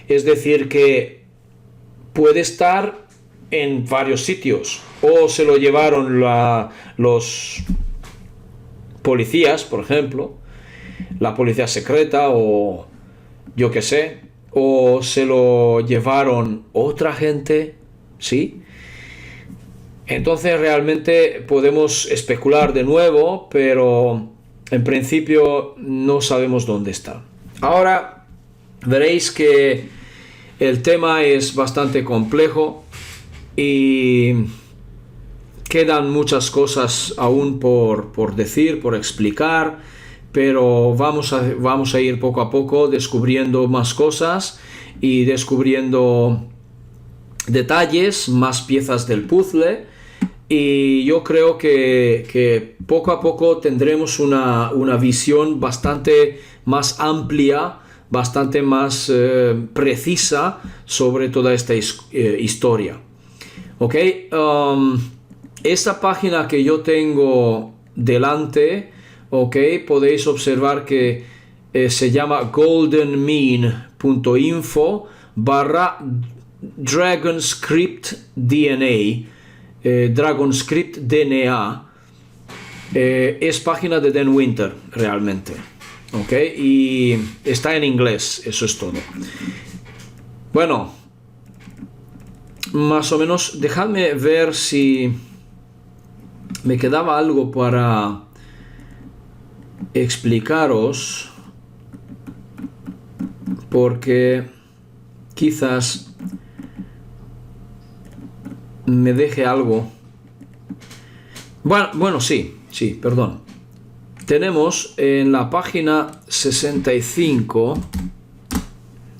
es decir que puede estar en varios sitios, o se lo llevaron los policías, por ejemplo, la policía secreta, o yo qué sé, o se lo llevaron otra gente, ¿sí? Entonces realmente podemos especular de nuevo, pero en principio no sabemos dónde está. Ahora veréis que el tema es bastante complejo y quedan muchas cosas aún por decir, por explicar, pero vamos a ir poco a poco descubriendo más cosas y descubriendo detalles, más piezas del puzzle, y yo creo que poco a poco tendremos una visión bastante más amplia, bastante más precisa sobre toda esta historia. ¿Ok? Esta página que yo tengo delante, ok, podéis observar que se llama goldenmean.info/DragonscriptDNA, DragonscriptDNA, es página de Dan Winter realmente, ok, y está en inglés, eso es todo. Bueno, más o menos, dejadme ver si me quedaba algo para explicaros, porque quizás me deje algo. Bueno, sí, perdón. Tenemos en la página 65,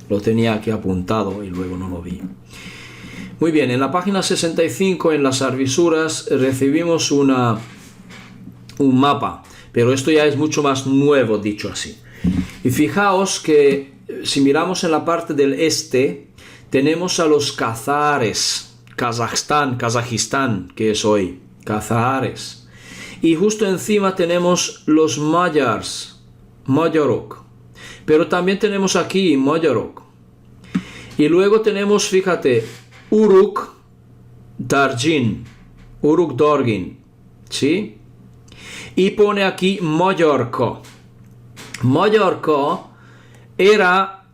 lo tenía aquí apuntado y luego no lo vi. Muy bien, en la página 65, en las arvisuras, recibimos un mapa, pero esto ya es mucho más nuevo, dicho así. Y fijaos que si miramos en la parte del este, tenemos a los kazares, Kazajistán, que es hoy, kazares. Y justo encima tenemos los magyars, Magyarok. Pero también tenemos aquí Magyarok. Y luego tenemos, fíjate, Uruk-Dargin, ¿sí? Y pone aquí Mallorca. Mallorca era,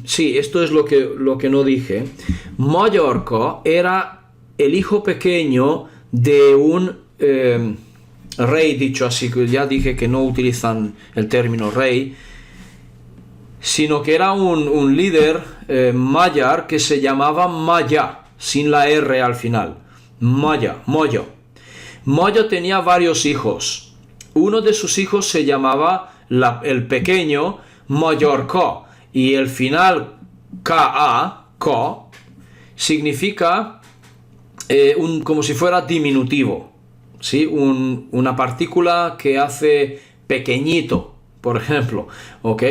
sí, esto es lo que no dije. Mallorca era el hijo pequeño de un rey, dicho así, que ya dije que no utilizan el término rey, sino que era un líder magyar que se llamaba Maya, sin la R al final. Moyo. Moyo tenía varios hijos. Uno de sus hijos se llamaba el pequeño Mallorca, y el final K significa como si fuera diminutivo, ¿sí? Una partícula que hace pequeñito, por ejemplo, ¿ok?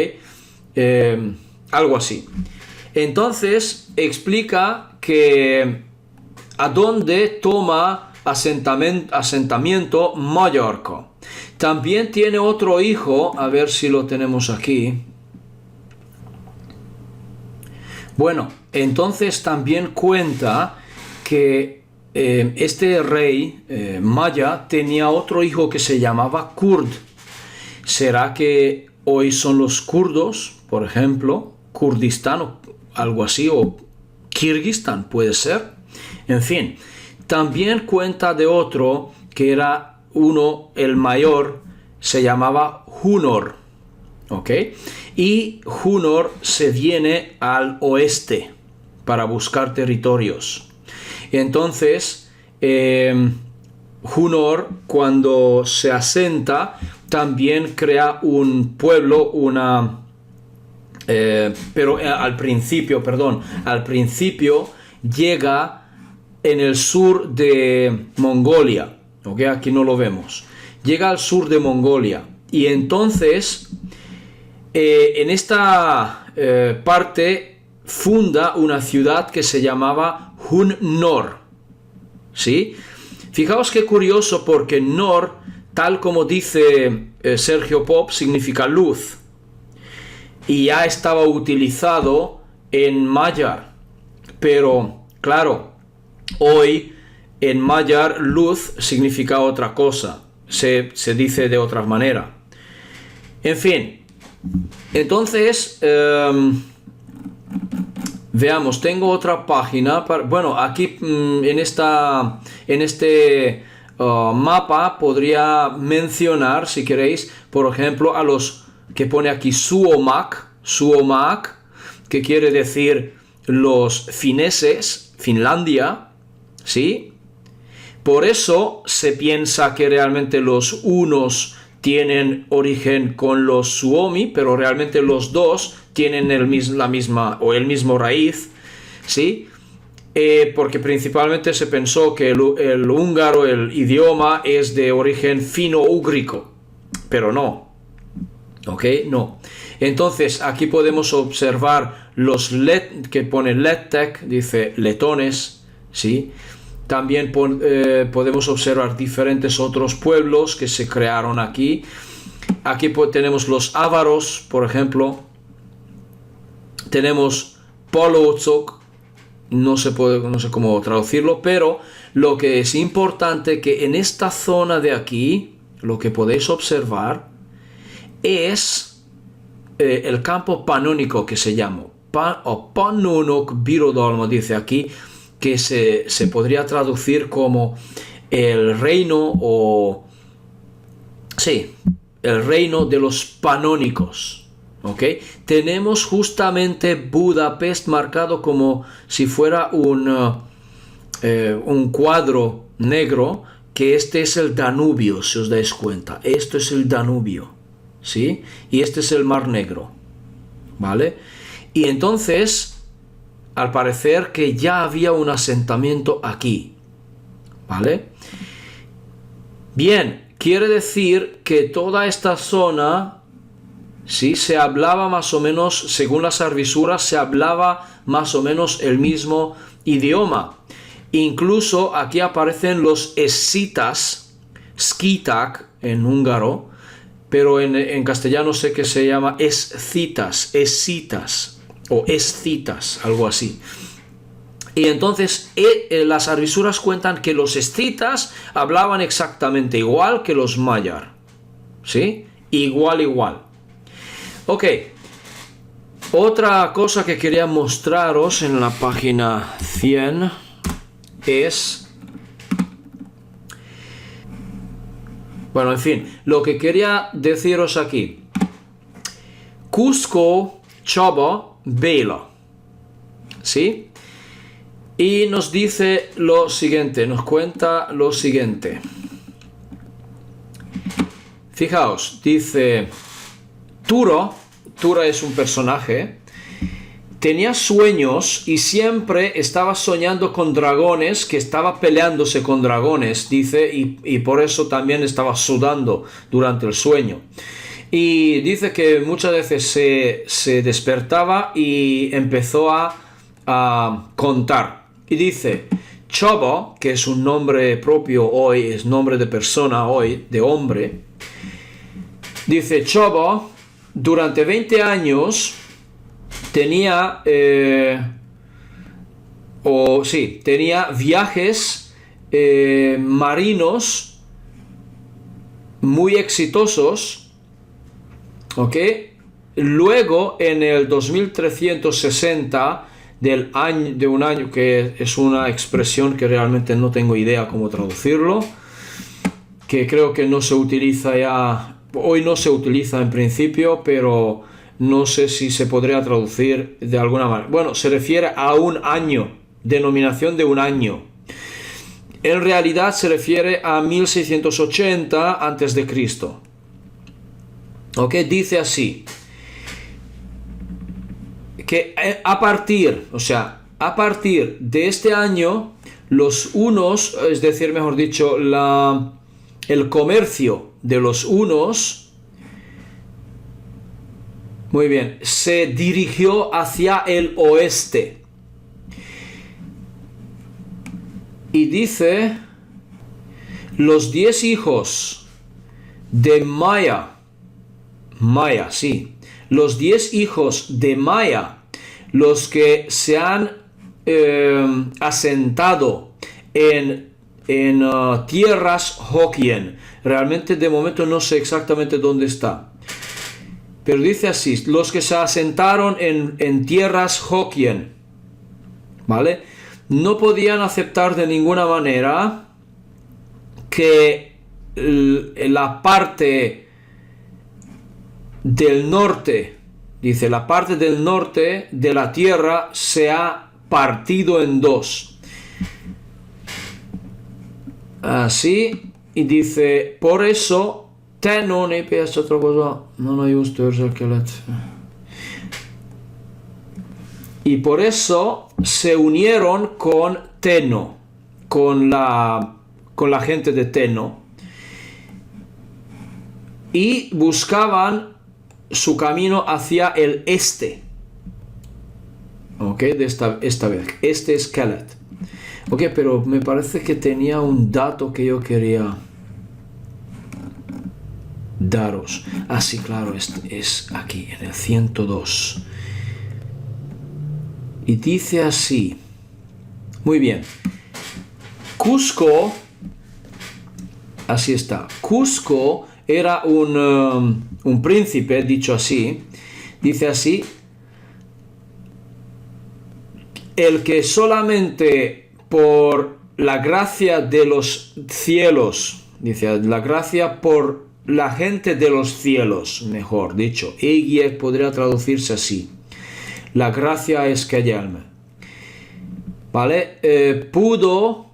Algo así. Entonces explica que a dónde toma asentamiento Mallorca. También tiene otro hijo, a ver si lo tenemos aquí. Bueno, entonces también cuenta que este rey maya tenía otro hijo que se llamaba Kurd. ¿Será que hoy son los kurdos, por ejemplo, Kurdistán o algo así, o Kirguistán puede ser? En fin, también cuenta de otro que era el mayor, se llamaba Hunor, ¿ok? Y Hunor se viene al oeste para buscar territorios. Entonces, Hunor, cuando se asenta, también crea un pueblo, pero al principio llega en el sur de Mongolia. ¿Ok? Aquí no lo vemos. Llega al sur de Mongolia. Y entonces, en esta parte, funda una ciudad que se llamaba Hun-Nor. ¿Sí? Fijaos qué curioso, porque Nor, tal como dice Sergio Pop, significa luz. Y ya estaba utilizado en Magyar. Pero, claro, hoy en Magyar luz significa otra cosa. Se dice de otra manera. En fin. Entonces, veamos, tengo otra página. Bueno, aquí en este mapa podría mencionar, si queréis, por ejemplo, a los que pone aquí Suomak, que quiere decir los fineses, Finlandia, ¿sí? Por eso se piensa que realmente los unos tienen origen con los Suomi, pero realmente los dos tienen el mismo raíz, ¿sí? Porque principalmente se pensó que el húngaro, el idioma, es de origen fino-úgrico, pero no. ¿Ok? No. Entonces, aquí podemos observar los que pone lettek, dice letones, ¿sí? También podemos observar diferentes otros pueblos que se crearon aquí. Aquí tenemos los ávaros, por ejemplo. Tenemos Polóczok, no sé cómo traducirlo, pero lo que es importante que en esta zona de aquí, lo que podéis observar es el campo panónico que se llama, o Pannonok Birodalma, dice aquí, que se podría traducir como el reino el reino de los panónicos. ¿Ok? Tenemos justamente Budapest marcado como si fuera un cuadro negro, que este es el Danubio, si os dais cuenta. Esto es el Danubio, ¿sí? Y este es el Mar Negro, ¿vale? Y entonces, al parecer que ya había un asentamiento aquí, ¿vale? Bien, quiere decir que toda esta zona, sí, se hablaba más o menos, según las arvisuras, se hablaba más o menos el mismo idioma. Incluso aquí aparecen los escitas, skitak en húngaro, pero en castellano sé que se llama escitas o escitas, algo así. Y entonces las arvisuras cuentan que los escitas hablaban exactamente igual que los magyar, ¿sí? Igual. Ok, otra cosa que quería mostraros en la página 100 es... Bueno, en fin, lo que quería deciros aquí. Cusco Csaba Béla, ¿sí? Y nos dice lo siguiente, nos cuenta lo siguiente. Fijaos, dice... Tura es un personaje, tenía sueños y siempre estaba soñando con dragones, que estaba peleándose con dragones, dice, y por eso también estaba sudando durante el sueño. Y dice que muchas veces se despertaba y empezó a contar. Y dice, Csaba, que es un nombre propio hoy, es nombre de persona hoy, de hombre, dice, Csaba, durante 20 años tenía viajes marinos muy exitosos, ¿ok? Luego, en el 2360 de un año, que es una expresión que realmente no tengo idea cómo traducirlo, que creo que no se utiliza ya... Hoy no se utiliza en principio, pero no sé si se podría traducir de alguna manera. Bueno, se refiere a un año, denominación de un año. En realidad se refiere a 1680 a.C. ¿Ok? Dice así, que a partir de este año, los hunos, es decir, mejor dicho, el comercio de los hunos, muy bien, se dirigió hacia el oeste. Y dice, los 10 hijos de Maya, sí, los 10 hijos de Maya, los que se han asentado en tierras Hokkien. Realmente de momento no sé exactamente dónde está. Pero dice así, los que se asentaron en tierras Hokkien, ¿vale? No podían aceptar de ninguna manera que la parte del norte, dice, la parte del norte de la tierra se ha partido en dos. Así, y dice, por eso, Tenno ne piace otra cosa, non è giusto perché y por eso se unieron con Tenno, con la gente de Tenno, y buscaban su camino hacia el este. Ok, de esta vez. Este es Kelet. Ok, pero me parece que tenía un dato que yo quería daros. Ah, sí, claro, es aquí, en el 102. Y dice así. Muy bien. Cusco, así está. Cusco era un príncipe, dicho así. Dice así. El que solamente por la gracia de los cielos, dice, la gracia por la gente de los cielos, mejor dicho, Egie podría traducirse así. La gracia es que llama. ¿Vale? Pudo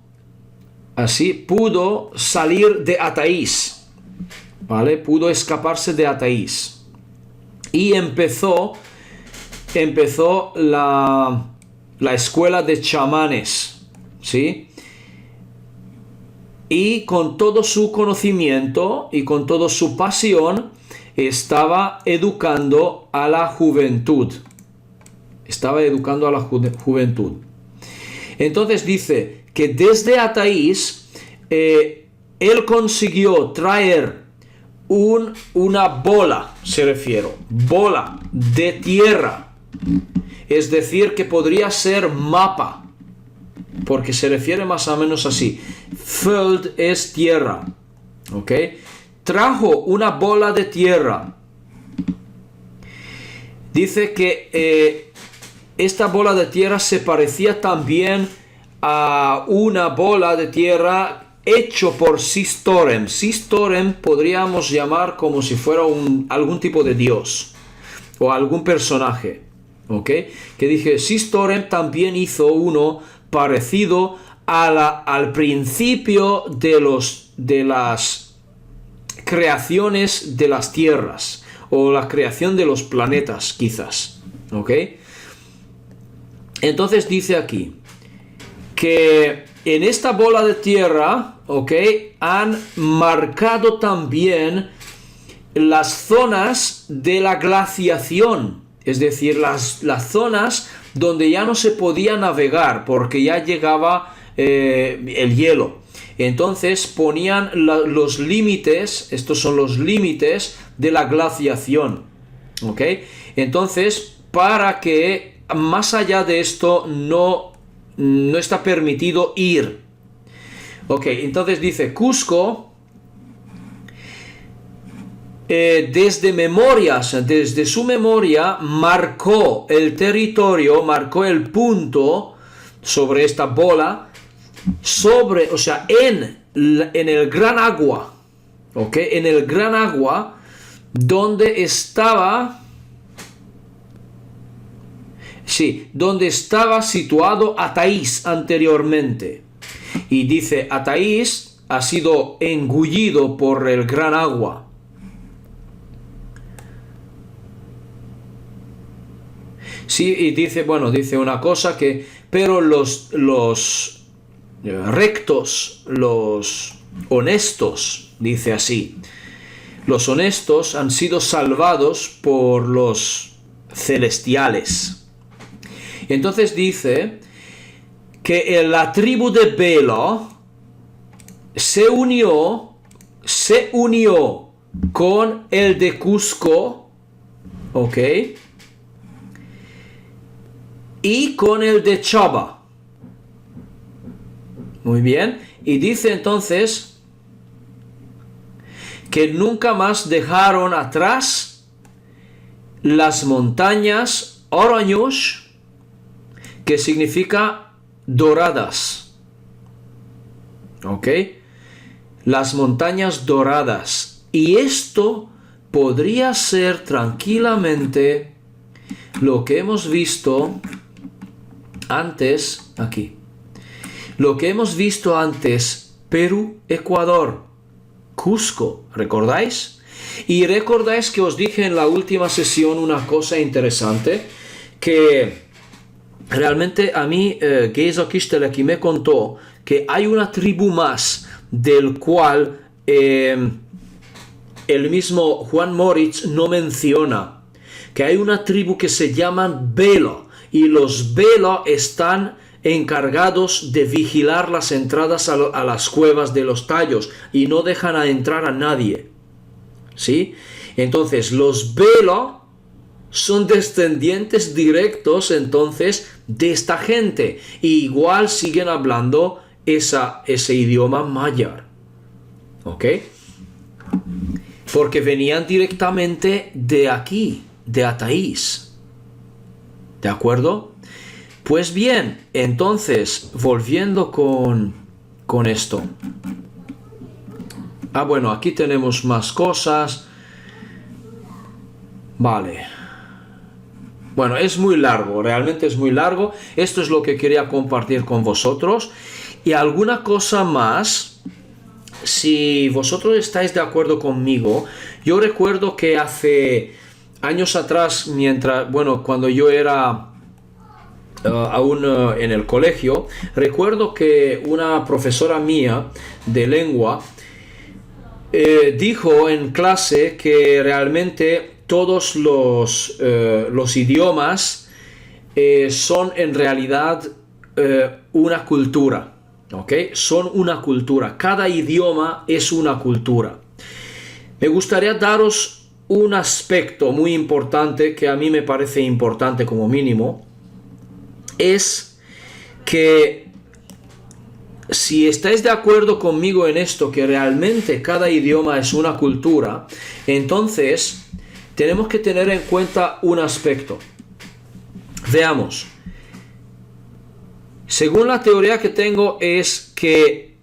salir de Ataís. ¿Vale? Pudo escaparse de Ataís. Y empezó la escuela de chamanes, ¿sí? Y con todo su conocimiento y con toda su pasión estaba educando a la juventud. Entonces dice que desde Ataís él consiguió traer una bola, bola de tierra. Es decir, que podría ser mapa, porque se refiere más o menos así. Feld es tierra, ¿ok? Trajo una bola de tierra. Dice que esta bola de tierra se parecía también a una bola de tierra hecho por Sistorem. Sistorem podríamos llamar como si fuera algún tipo de dios o algún personaje. ¿Ok? Que dije, Sistorem también hizo uno parecido al principio de las creaciones de las tierras o la creación de los planetas, quizás. ¿Ok? Entonces dice aquí que en esta bola de tierra, ¿ok? Han marcado también las zonas de la glaciación. Es decir, las zonas donde ya no se podía navegar porque ya llegaba el hielo. Entonces ponían los límites, estos son los límites de la glaciación. ¿Ok? Entonces, para que más allá de esto no está permitido ir. Ok, entonces dice Cusco. Desde su memoria marcó el territorio, marcó el punto sobre esta bola, en el gran agua, ¿ok? En el gran agua donde estaba situado Ataís anteriormente. Y dice, Ataís ha sido engullido por el gran agua. Sí, y dice una cosa pero los rectos, los honestos, dice así. Los honestos han sido salvados por los celestiales. Entonces dice que la tribu de Bela se unió con el de Cusco, ¿ok? Y con el de Chaba. Muy bien. Y dice entonces que nunca más dejaron atrás las montañas Oranyush, que significa doradas. ¿Ok? Las montañas doradas. Y esto podría ser tranquilamente lo que hemos visto antes aquí. Lo que hemos visto antes, Perú, Ecuador, Cusco, ¿recordáis? Y recordáis que os dije en la última sesión una cosa interesante, que realmente a mí Geza Kishteleki me contó que hay una tribu más del cual el mismo Juan Moritz no menciona, que hay una tribu que se llaman Bela, y los Bela están encargados de vigilar las entradas a las cuevas de los tallos y no dejan entrar a nadie, ¿sí? Entonces los Bela son descendientes directos entonces de esta gente, y igual siguen hablando ese idioma mayar, ¿ok? Porque venían directamente de aquí, de Ataís, ¿de acuerdo? Pues bien, entonces, volviendo con esto. Bueno, aquí tenemos más cosas. Vale. Bueno, es muy largo, realmente es muy largo. Esto es lo que quería compartir con vosotros. Y alguna cosa más, si vosotros estáis de acuerdo conmigo, yo recuerdo que hace años atrás, cuando yo era aún en el colegio, recuerdo que una profesora mía de lengua dijo en clase que realmente todos los idiomas son en realidad una cultura, ¿ok? Son una cultura, cada idioma es una cultura. Me gustaría daros un aspecto muy importante que a mí me parece importante como mínimo, es que si estáis de acuerdo conmigo en esto, que realmente cada idioma es una cultura, entonces tenemos que tener en cuenta un aspecto. Veamos. Según la teoría que tengo es que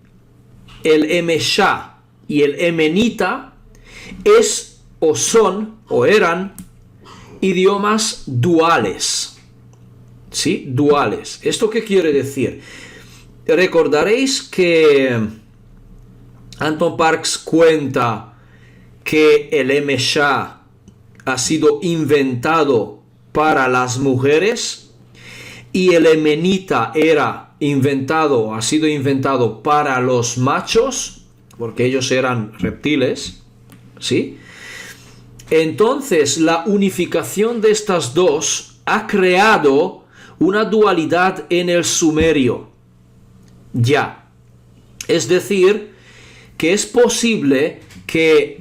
el Emeshá y el Emenita eran idiomas duales. ¿Sí? Duales. ¿Esto qué quiere decir? Recordaréis que Anton Parks cuenta que el Emeshá ha sido inventado para las mujeres y el Emenita ha sido inventado para los machos, porque ellos eran reptiles, ¿sí? Entonces la unificación de estas dos ha creado una dualidad en el sumerio. Ya. Es decir, que es posible que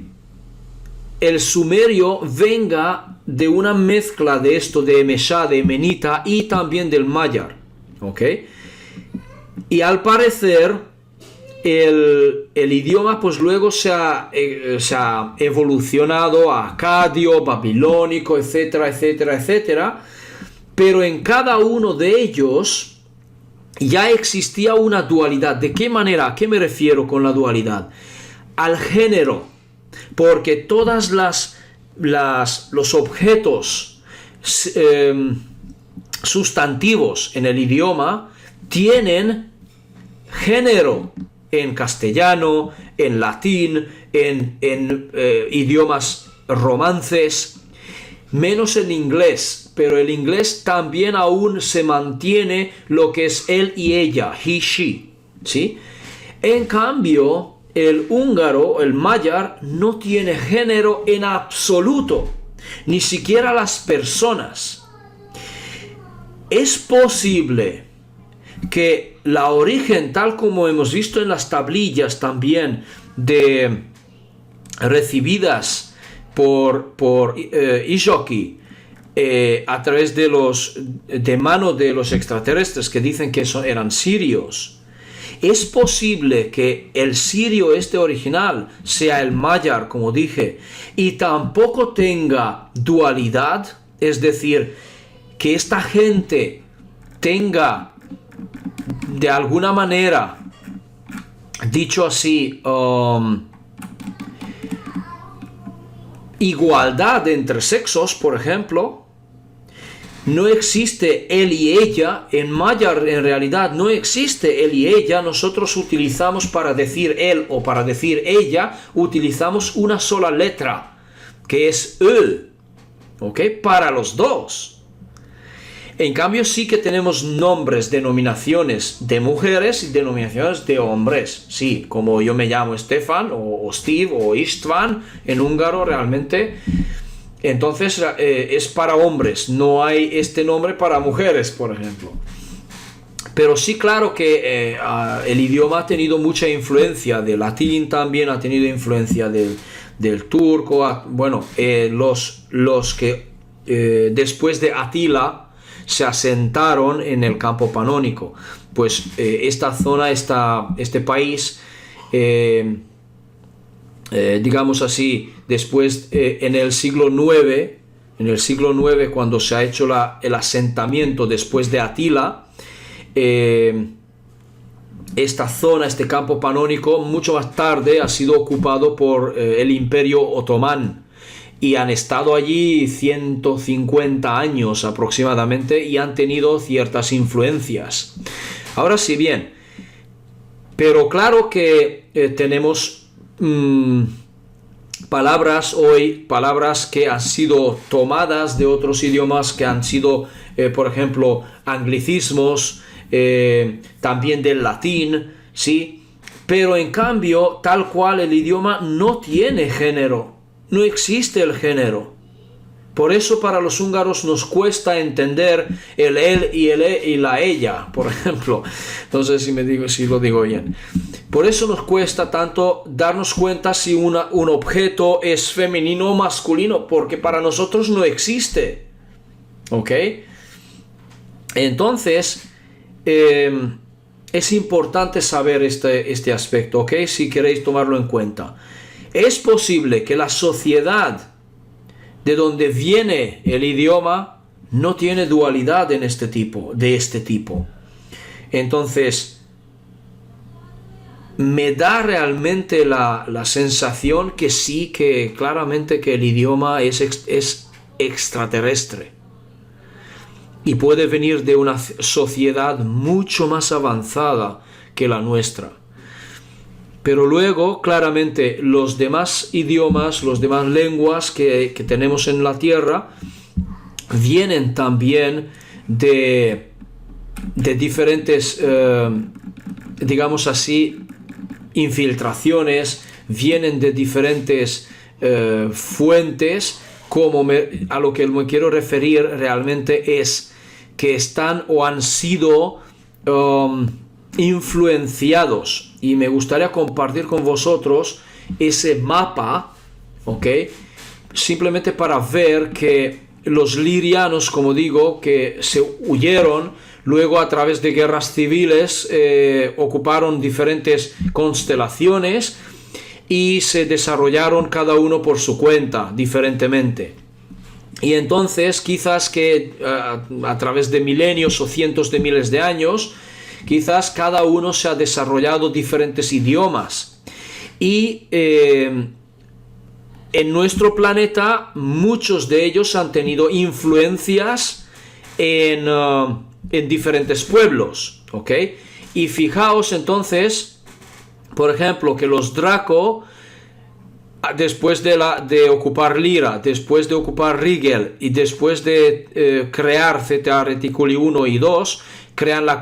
el sumerio venga de una mezcla de esto de Emeshá, de Emenita y también del mayar. ¿Ok? Y al parecer el idioma pues luego se ha evolucionado a acadio, babilónico, etcétera, etcétera, etcétera. Pero en cada uno de ellos ya existía una dualidad. ¿De qué manera? ¿A qué me refiero con la dualidad? Al género. Porque todas los objetos sustantivos en el idioma tienen género en castellano, en latín, en idiomas romances, menos en inglés. Pero el inglés también aún se mantiene lo que es él y ella, he, she, ¿sí? En cambio, el húngaro, el magyar, no tiene género en absoluto, ni siquiera las personas. Es posible que la origen, tal como hemos visto en las tablillas también, recibidas por Ijoki, a través de mano de los extraterrestres que dicen que eran sirios, es posible que el sirio original sea el magyar, como dije, y tampoco tenga dualidad, es decir, que esta gente tenga de alguna manera, dicho así, igualdad entre sexos, por ejemplo. No existe él y ella, en magyar en realidad no existe él y ella, nosotros utilizamos para decir él o para decir ella, utilizamos una sola letra, que es ö, ¿ok? Para los dos. En cambio sí que tenemos nombres, denominaciones de mujeres y denominaciones de hombres, sí, como yo me llamo Stefan o Steve o Istvan en húngaro realmente. Entonces es para hombres, no hay este nombre para mujeres, por ejemplo. Pero sí, claro que el idioma ha tenido mucha influencia del latín, también ha tenido influencia del turco. Bueno, los que después de Atila se asentaron en el campo panónico. Pues esta zona, este país, digamos así, después en el siglo IX, cuando se ha hecho el asentamiento después de Atila, esta zona, este campo panónico, mucho más tarde ha sido ocupado por el Imperio Otomán y han estado allí 150 años aproximadamente y han tenido ciertas influencias. Ahora sí, bien, pero claro que tenemos palabras que han sido tomadas de otros idiomas, que han sido, por ejemplo, anglicismos, también del latín, ¿sí? Pero en cambio, tal cual el idioma no tiene género, no existe el género. Por eso para los húngaros nos cuesta entender el él y la ella, por ejemplo. No sé si lo digo bien. Por eso nos cuesta tanto darnos cuenta si un objeto es femenino o masculino, porque para nosotros no existe. ¿Ok? Entonces, es importante saber este aspecto, ¿ok? Si queréis tomarlo en cuenta. Es posible que la sociedad de donde viene el idioma no tiene dualidad de este tipo. Entonces, me da realmente la sensación que sí, que claramente que el idioma es extraterrestre y puede venir de una sociedad mucho más avanzada que la nuestra. Pero luego, claramente, los demás idiomas, las demás lenguas que tenemos en la Tierra vienen también de diferentes, digamos así, infiltraciones, vienen de diferentes fuentes. A lo que me quiero referir realmente es que están o han sido influenciados, y me gustaría compartir con vosotros ese mapa, ¿ok? Simplemente para ver que los lirianos, como digo, que se huyeron, luego a través de guerras civiles ocuparon diferentes constelaciones y se desarrollaron cada uno por su cuenta, diferentemente. Y entonces quizás que a través de milenios o cientos de miles de años, quizás cada uno se ha desarrollado diferentes idiomas. Y en nuestro planeta muchos de ellos han tenido influencias en diferentes pueblos, ¿ok? Y fijaos entonces, por ejemplo, que los Draco, después de ocupar Lyra, después de ocupar Rigel y después de crear Zeta Reticuli 1 y 2, crean la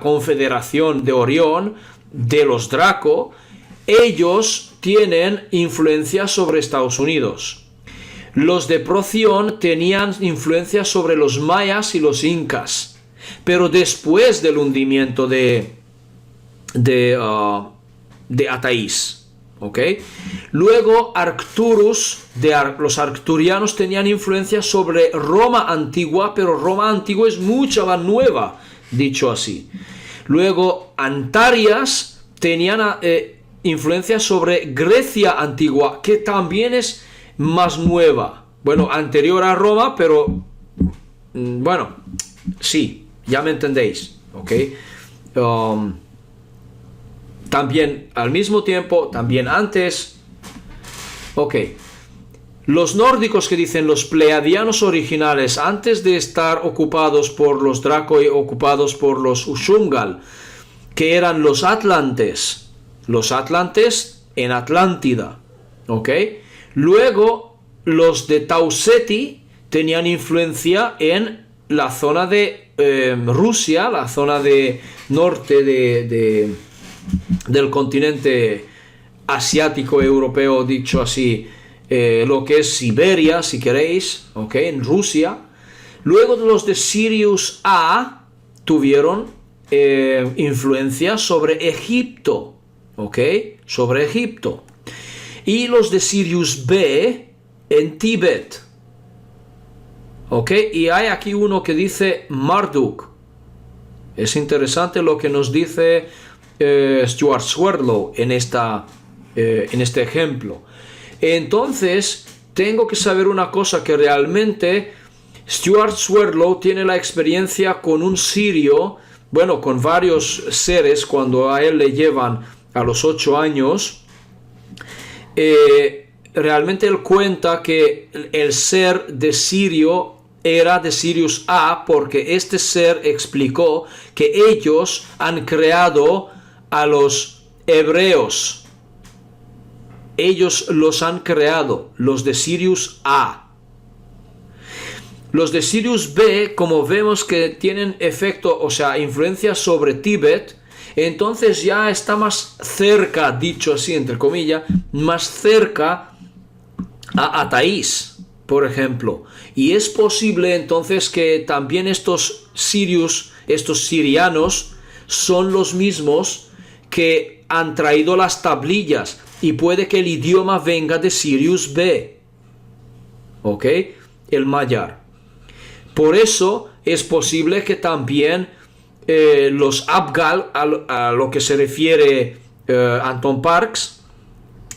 Confederación de Orión, de los Draco, ellos tienen influencia sobre Estados Unidos. Los de Procyon tenían influencia sobre los mayas y los incas, pero después del hundimiento de Ataís, ¿ok? Luego Arcturus, los arcturianos tenían influencia sobre Roma antigua, pero Roma antigua es mucha más nueva, dicho así. Luego Antarias tenían influencia sobre Grecia antigua, que también es más nueva. Bueno, anterior a Roma, pero bueno, sí, ya me entendéis, ¿ok? También al mismo tiempo, también antes. Ok. Los nórdicos que dicen los pleiadianos originales, antes de estar ocupados por los Draco y ocupados por los Ushumgal, que eran los atlantes. Los atlantes en Atlántida. Ok. Luego los de Tauseti tenían influencia en la zona de Rusia, la zona de norte del continente asiático europeo, dicho así, lo que es Siberia, si queréis, ¿ok? En Rusia. Luego los de Sirius A tuvieron influencia sobre Egipto, ¿ok? Sobre Egipto. Y los de Sirius B en Tíbet, ¿ok? Y hay aquí uno que dice Marduk. Es interesante lo que nos dice Stuart Swerdlow en este ejemplo. Entonces tengo que saber una cosa, que realmente Stuart Swerdlow tiene la experiencia con un sirio, bueno, con varios seres, cuando a él le llevan a los 8 años. Realmente él cuenta que el ser de Sirio era de Sirius A, porque este ser explicó que ellos han creado a los hebreos. Ellos los han creado, los de Sirius A. Los de Sirius B, como vemos que tienen efecto, o sea, influencia sobre Tíbet, entonces ya está más cerca, dicho así entre comillas, más cerca a Ataís, por ejemplo. Y es posible entonces que también estos sirianos, son los mismos que han traído las tablillas, y puede que el idioma venga de Sirius B, ¿ok? El mayar. Por eso es posible que también los Abgal, a lo que se refiere Anton Parks,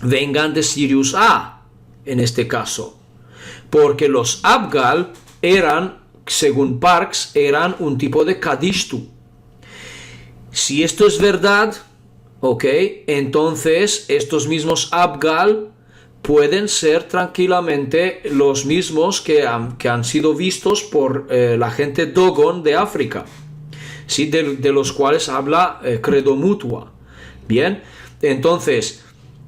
vengan de Sirius A, en este caso. Porque los Abgal eran, según Parks, eran un tipo de Kadishtu. Si esto es verdad, ok, entonces estos mismos Abgal pueden ser tranquilamente los mismos que han sido vistos por la gente Dogon de África, ¿sí? de los cuales habla Credo Mutua. Bien, entonces,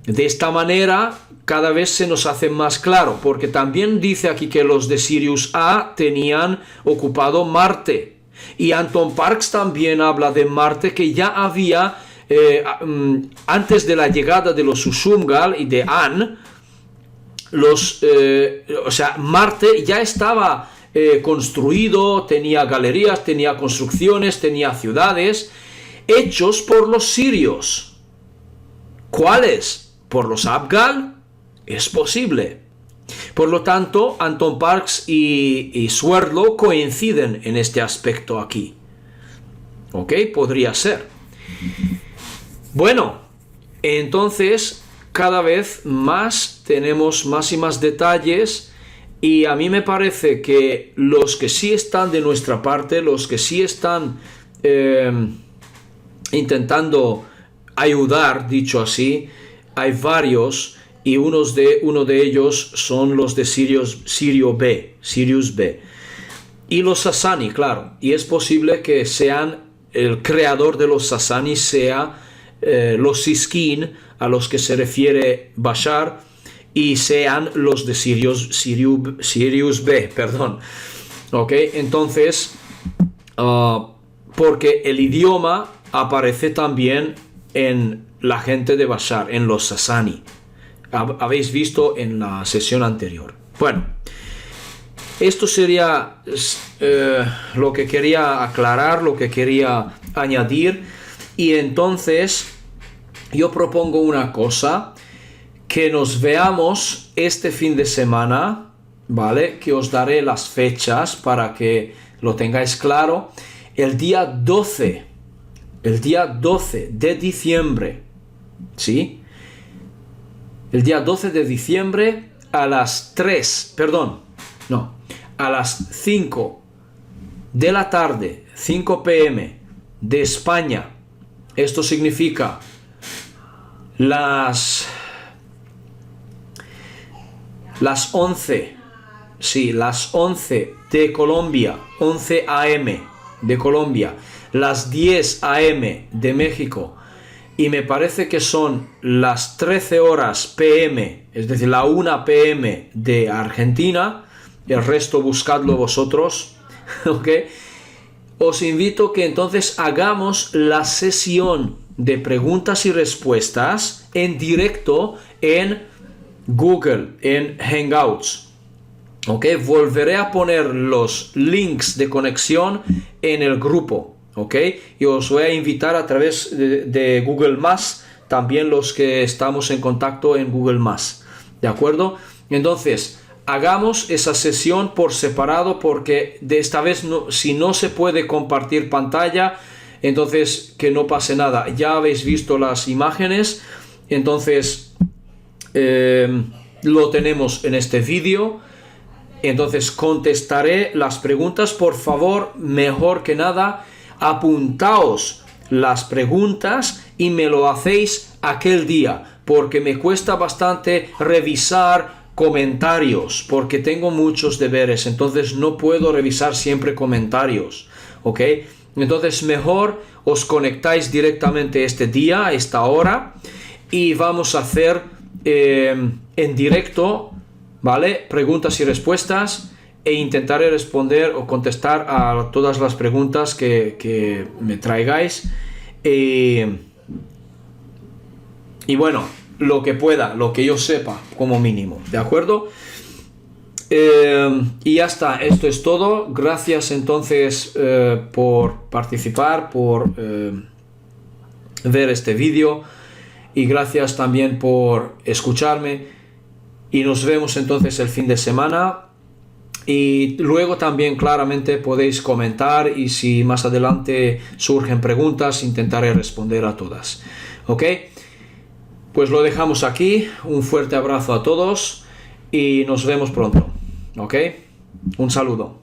de esta manera cada vez se nos hace más claro, porque también dice aquí que los de Sirius A tenían ocupado Marte, y Anton Parks también habla de Marte, que ya había, antes de la llegada de los Ushumgal y de An, o sea, Marte ya estaba construido, tenía galerías, tenía construcciones, tenía ciudades, hechos por los sirios. ¿Cuáles? ¿Por los Abgal? Es posible. Por lo tanto, Anton Parks y Swerdlow coinciden en este aspecto aquí. ¿Ok? Podría ser. Bueno, entonces cada vez más tenemos más y más detalles, y a mí me parece que los que sí están de nuestra parte, los que sí están intentando ayudar, dicho así, hay varios, y uno de ellos son los de Sirius B, y los Sasani, claro, y es posible que sean, el creador de los Sasani sea los Siskin, a los que se refiere Bashar, y sean los de Sirius B, perdón. ¿Ok? Entonces, porque el idioma aparece también en la gente de Bashar, en los Sasani. Habéis visto en la sesión anterior. Bueno, esto sería lo que quería aclarar, lo que quería añadir. Y entonces yo propongo una cosa, que nos veamos este fin de semana, ¿vale? Que os daré las fechas para que lo tengáis claro. El día 12 de diciembre, ¿sí? El día 12 de diciembre a las 5 de la tarde, 5 p.m. de España. Esto significa las 11, sí, las 11 de Colombia, 11 a.m. de Colombia, las 10 a.m. de México, y me parece que son las 13 horas p.m., es decir, la 1 p.m. de Argentina. El resto buscadlo vosotros, ¿ok? Os invito que entonces hagamos la sesión de preguntas y respuestas en directo en Google, en Hangouts. ¿Ok? Volveré a poner los links de conexión en el grupo. ¿Ok? Y os voy a invitar a través de Google+, también los que estamos en contacto en Google+. ¿De acuerdo? Entonces, hagamos esa sesión por separado, porque de esta vez si no se puede compartir pantalla, entonces que no pase nada. Ya habéis visto las imágenes, entonces lo tenemos en este vídeo. Entonces contestaré las preguntas. Por favor, mejor que nada, apuntaos las preguntas y me lo hacéis aquel día, porque me cuesta bastante revisar comentarios, porque tengo muchos deberes, entonces no puedo revisar siempre comentarios, ¿ok? Entonces mejor os conectáis directamente este día, a esta hora, y vamos a hacer en directo, ¿vale? Preguntas y respuestas, e intentaré responder o contestar a todas las preguntas que me traigáis. Y bueno, lo que pueda, lo que yo sepa como mínimo, ¿de acuerdo? Y ya está, esto es todo. Gracias entonces por participar, por ver este vídeo, y gracias también por escucharme, y nos vemos entonces el fin de semana. Y luego también claramente podéis comentar, y si más adelante surgen preguntas intentaré responder a todas. ¿Ok? Pues lo dejamos aquí. Un fuerte abrazo a todos y nos vemos pronto. ¿Ok? Un saludo.